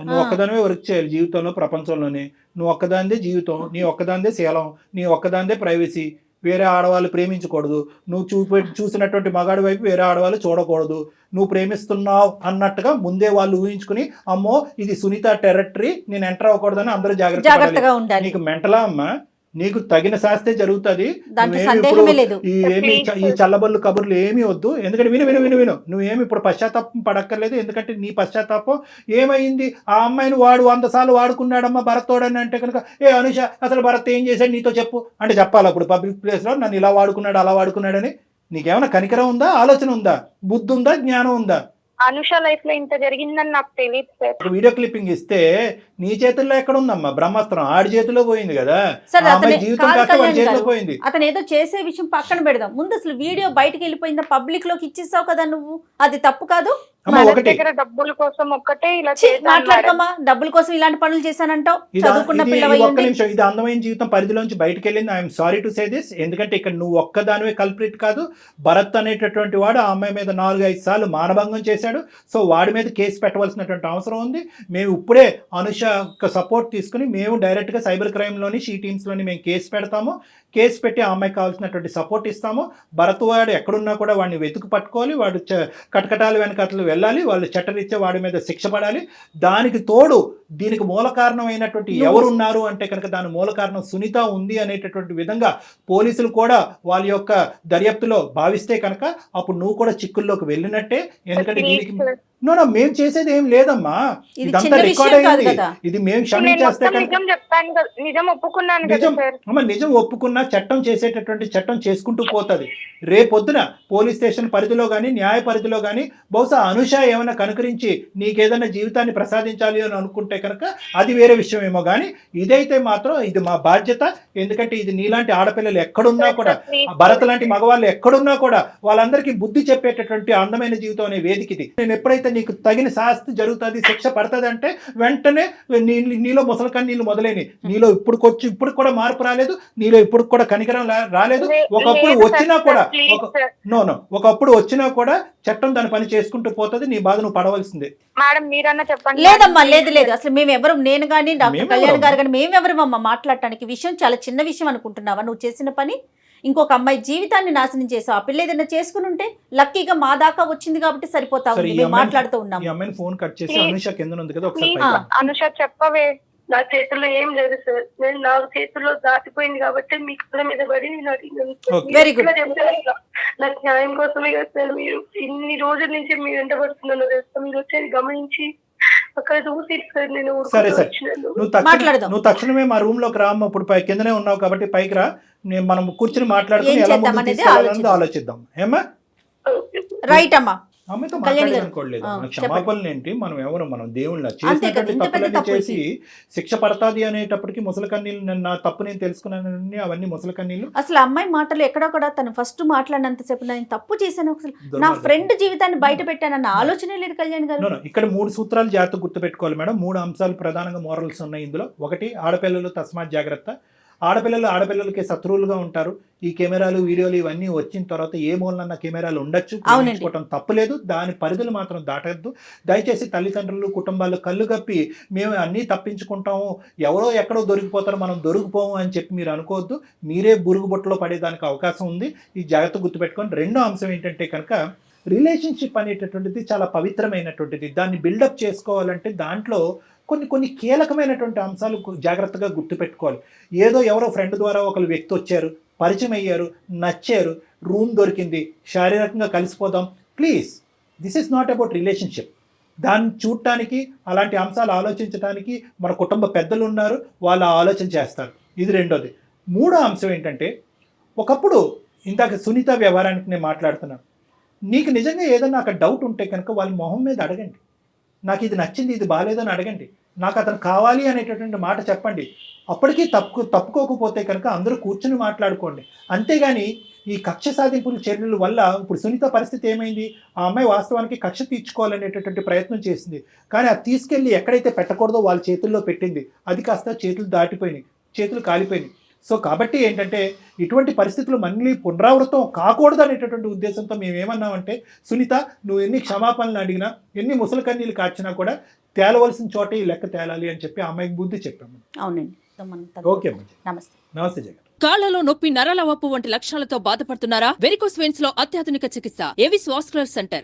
నువ్వు ఒక్కదానివే వర్క్ చేయాలి జీవితంలో, ప్రపంచంలోనే. నువ్వు ఒక్కదానిదే జీవితం, నీ ఒక్కదానిదే శీలం, నీ ఒక్కదానిదే ప్రైవసీ. వేరే ఆడవాళ్ళు ప్రేమించకూడదు, నువ్వు చూసినటువంటి మగాడి వైపు వేరే ఆడవాళ్ళు చూడకూడదు. నువ్వు ప్రేమిస్తున్నావు అన్నట్టుగా ముందే వాళ్ళు ఊహించుకుని, అమ్మో ఇది సునీత టెరిటరీ, నేను ఎంటర్ అవ్వకూడదని అందరూ జాగ్రత్తగా ఉండాలి. నీకు మెంటలా అమ్మా? నీకు తగిన శాస్తే జరుగుతుంది. ఈ చల్లబల్లు కబుర్లు ఏమీ వద్దు. ఎందుకంటే విను నువ్వేమి ఇప్పుడు పశ్చాత్తాపం పడక్కర్లేదు. ఎందుకంటే నీ పశ్చాత్తాపం ఏమైంది? ఆ అమ్మాయిని వాడు 100 సార్లు వాడుకున్నాడమ్మా భరత్తోడని అంటే కనుక, అనుష అసలు భరత్ ఏం చేశాడు నీతో చెప్పు అంటే చెప్పాలి. అప్పుడు పబ్లిక్ ప్లేస్ లో నన్ను ఇలా వాడుకున్నాడు అలా వాడుకున్నాడని నీకేమైనా కనికరం ఉందా? ఆలోచన ఉందా? బుద్ధి ఉందా? జ్ఞానం ఉందా? అనుష లైఫ్ లో ఇంత జరిగిందని నాకు తెలియదు సార్. వీడియో క్లిప్పింగ్ ఇస్తే నీ చేతుల్లో ఎక్కడ ఉందమ్మా బ్రహ్మాస్త్రం? ఆడి చేతిలో పోయింది కదా. జీవితం కాస్త వాడి చేతిలో పోయింది. అతను ఏదో చేసే విషయం పక్కన పెడదాం, ముందు అసలు వీడియో బయటకు వెళ్ళిపోయిందా, పబ్లిక్ లోకి ఇచ్చేసావు కదా నువ్వు, అది తప్పు కాదు. దగ్గర డబ్బుల కోసం ఒక్కటే ఇలా మాట్లాడకమ్మా, డబ్బుల కోసం ఇలాంటి పనులు చేశానంటావు. చదువుకున్న ఒక్క నిమిషం, ఇది అందమైన జీవితం పరిధిలోంచి బయటకు వెళ్ళింది. I'm sorry to say this. ఎందుకంటే ఇక్కడ నువ్వు ఒక్కదానివే కల్ప్రిట్ కాదు. భరత్ అనేటటువంటి వాడు ఆ అమ్మాయి మీద 4-5 సార్లు మానభంగం చేశాడు. సో వాడి మీద కేసు పెట్టవలసినటువంటి అవసరం ఉంది. మేము ఇప్పుడే అనుష సపోర్ట్ తీసుకుని మేము డైరెక్ట్ గా సైబర్ క్రైమ్ లోని షీ టీమ్స్ లోని మేము కేసు పెడతాము. కేసు పెట్టి ఆ అమ్మాయికి కావాల్సినటువంటి సపోర్ట్ ఇస్తాము. భరత్ వాడు ఎక్కడున్నా కూడా వాడిని వెతుకు పట్టుకోవాలి. వాడు కటకటాలు వెనకట్లు వెళ్ళాలి. వాళ్ళు చట్టరీత్యా వాడి మీద శిక్ష పడాలి. దానికి తోడు దీనికి మూల కారణమైనటువంటి ఎవరున్నారు అంటే కనుక దాని మూల కారణం సునీత ఉంది అనేటటువంటి విధంగా పోలీసులు కూడా వాళ్ళ యొక్క దర్యాప్తులో భావిస్తే కనుక అప్పుడు నువ్వు కూడా చిక్కుల్లోకి వెళ్ళినట్టే. ఎందుకంటే దీనికి మేము చేసేది ఏం లేదమ్మా, ఇదంతా రికార్డ్ అయింది. ఇది మేము క్షమించేస్తే నిజం ఒప్పుకున్నా చట్టం చేసేటటువంటి చట్టం చేసుకుంటూ పోతుంది. రేపొద్దున పోలీస్ స్టేషన్ పరిధిలో కానీ న్యాయ పరిధిలో కానీ బహుశా అనుష ఏమైనా కనుకరించి నీకేదైనా జీవితాన్ని ప్రసాదించాలి అని అనుకుంటే కనుక అది వేరే విషయం ఏమో. కానీ ఇదైతే మాత్రం ఇది మా బాధ్యత. ఎందుకంటే ఇది నీలాంటి ఆడపిల్లలు ఎక్కడున్నా కూడా, భరత్ లాంటి మగవాళ్ళు ఎక్కడున్నా కూడా వాళ్ళందరికీ బుద్ధి చెప్పేటటువంటి అందమైన జీవితం అనే వేదిక ఇది. నేను ఎప్పుడైతే ఎక్కడైతే నీకు తగిన శాస్తి జరుగుతుంది, శిక్ష పడుతుంది అంటే వెంటనే నీలో ముసలికని నీళ్ళు మొదలైనవి. నీలో ఇప్పుడు కూడా మార్పు రాలేదు, నీలో ఇప్పుడు కూడా కనికరం రాలేదు. ఒకప్పుడు వచ్చినా కూడా ఒకప్పుడు వచ్చినా కూడా చట్టం దాని పని చేసుకుంటూ పోతుంది. నీ బాధ నువ్వు పడవలసిందే. మేడం మీరన్నా చెప్పండి. లేదమ్మా, లేదు అసలు మేము ఎవరు, నేను కానీ డాక్టర్ కళ్యాణ్ గారు కానీ మేమెవరమ్మా మాట్లాడటానికి? విషయం చాలా చిన్న విషయం అనుకుంటున్నావా? నువ్వు చేసిన పని ఇంకొక అమ్మాయి జీవితాన్ని నాశనం చేసావు. ఆ పిల్ల ఏదైనా చేసుకుని ఉంటే లక్కీగా మా దాకా వచ్చింది కాబట్టి సరిపోతా ఉంది. మేము మాట్లాడుతూ ఉన్నాం. ఫోన్ కట్ చేసి అనుష కింద ఉంది కదా, అనుష చెప్పవే. నా చేతుల్లో ఏం లేదు సార్, నేను నా చేతుల్లో దాటిపోయింది కాబట్టి మీ కళ్ళ మీద పడి వెరీ గుడ్. నాకు న్యాయం కోసమే కదా సార్ మీరు ఇన్ని రోజుల నుంచి మీరు వెంట పడుతున్నాను తెలుసా, మీరు వచ్చేది గమనించి అక్కడ చూసి సార్ నేను సరే నువ్వు తక్షణమే మా రూమ్ లోకి రామ్మ. ఇప్పుడు కిందనే ఉన్నావు కాబట్టి పైకి రా, మనం కూర్చుని మాట్లాడుకుని ఎలా ముందుకు తీసుకెళ్ళాలనేది ఆలోచిద్దాం. ఏమా రైట్ అమ్మా. అమ్మతో మాట్లాడనుకోలేదు. క్షమాపణలు ఏంటి, మనం దేవుళ్ళ చేసినటువంటి తప్పులన్నీ చేసి శిక్ష పడతాది అనేటప్పటికి ముసలి కన్నీళ్ళు, నా తప్పు నేను తెలుసుకున్నానని అవన్నీ ముసలి కన్నీళ్ళు. అసలు అమ్మాయి మాటలు ఎక్కడో కూడా తను ఫస్ట్ మాట్లాడినంతసేపు నేను తప్పు చేశాను, అసలు నా ఫ్రెండ్ జీవితాన్ని బయట పెట్టానన్న ఆలోచనే లేదు కళ్యాణ్ గారు. ఇక్కడ 3 సూత్రాలు జాగ్రత్త గుర్తుపెట్టుకోవాలి మేడం. 3 అంశాలు ప్రధానంగా మోరల్స్ ఉన్నాయి ఇందులో. ఒకటి, ఆడపిల్లలు తస్మాత్ జాగ్రత్త. ఆడపిల్లలకి శత్రువులుగా ఉంటారు. ఈ కెమెరాలు, వీడియోలు ఇవన్నీ వచ్చిన తర్వాత ఏ మూలనన్న కెమెరాలు ఉండొచ్చు, ప్రేమించుకోవటం తప్పులేదు. దాని పరిధులు మాత్రం దాటద్దు. దయచేసి తల్లిదండ్రులు, కుటుంబాలు కళ్ళు కప్పి మేము అన్నీ తప్పించుకుంటాము, ఎవరో ఎక్కడో దొరికిపోతారు, మనం దొరికిపోము అని చెప్పి మీరు అనుకోవద్దు. మీరే బురుగు బుట్టలో పడేదానికి అవకాశం ఉంది. ఈ జాగ్రత్త గుర్తుపెట్టుకొని. రెండో అంశం ఏంటంటే కనుక, రిలేషన్షిప్ అనేటటువంటిది చాలా పవిత్రమైనటువంటిది. దాన్ని బిల్డప్ చేసుకోవాలంటే దాంట్లో కొన్ని కీలకమైనటువంటి అంశాలు జాగ్రత్తగా గుర్తుపెట్టుకోవాలి. ఏదో ఎవరో ఫ్రెండ్ ద్వారా ఒకరు వ్యక్తి వచ్చారు, పరిచయం అయ్యారు, నచ్చారు, రూమ్ దొరికింది, శారీరకంగా కలిసిపోదాం. Please, this is not about relationship. దాన్ని చూడటానికి, అలాంటి అంశాలు ఆలోచించడానికి మన కుటుంబ పెద్దలు ఉన్నారు, వాళ్ళు ఆలోచన చేస్తారు. ఇది రెండోది. మూడో అంశం ఏంటంటే, ఒకప్పుడు ఇందాక సునీత వ్యవహారానికి నేను మాట్లాడుతున్నాను. నీకు నిజంగా ఏదైనా అక్కడ డౌట్ ఉంటే కనుక వాళ్ళ మొహం మీద అడగండి. నాకు ఇది నచ్చింది, ఇది బాగాలేదని అడగండి. నాకు అతను కావాలి అనేటటువంటి మాట చెప్పండి. అప్పటికీ తప్పుకోకపోతే కనుక అందరూ కూర్చుని మాట్లాడుకోండి. అంతేగాని ఈ కక్ష సాధింపుల చర్యల వల్ల ఇప్పుడు సునీత పరిస్థితి ఏమైంది? ఆ అమ్మాయి వాస్తవానికి కక్ష తీర్చుకోవాలనేటటువంటి ప్రయత్నం చేసింది. కానీ అది తీసుకెళ్ళి ఎక్కడైతే పెట్టకూడదో వాళ్ళ చేతుల్లో పెట్టింది. అది కాస్త చేతులు దాటిపోయినాయి, చేతులు కాలిపోయినాయి. సో కాబట్టి ఏంటంటే, ఇటువంటి పరిస్థితులు మళ్ళీ పునరావృతం కాకూడదు అనేటటువంటి ఉద్దేశంతో మేము ఏమన్నామంటే, సునీత నువ్వు ఎన్ని క్షమాపణలు అడిగినా, ఎన్ని ముసలి కన్నీళ్ళు కార్చినా కూడా తేలవలసిన చోటే ఈ లెక్క తేలాలి అని చెప్పి అమ్మాయికి బుద్ధి చెప్పాము. అవునండి. ఓకే, నమస్తే జగన్. కాళ్లలో నొప్పి, నరాల వాపు వంటి లక్షణాలతో బాధపడుతున్నారా? వెరికోస్ వెయిన్స్ లో అత్యాధునిక చికిత్స ఏవిస్ వాస్కులర్ సెంటర్.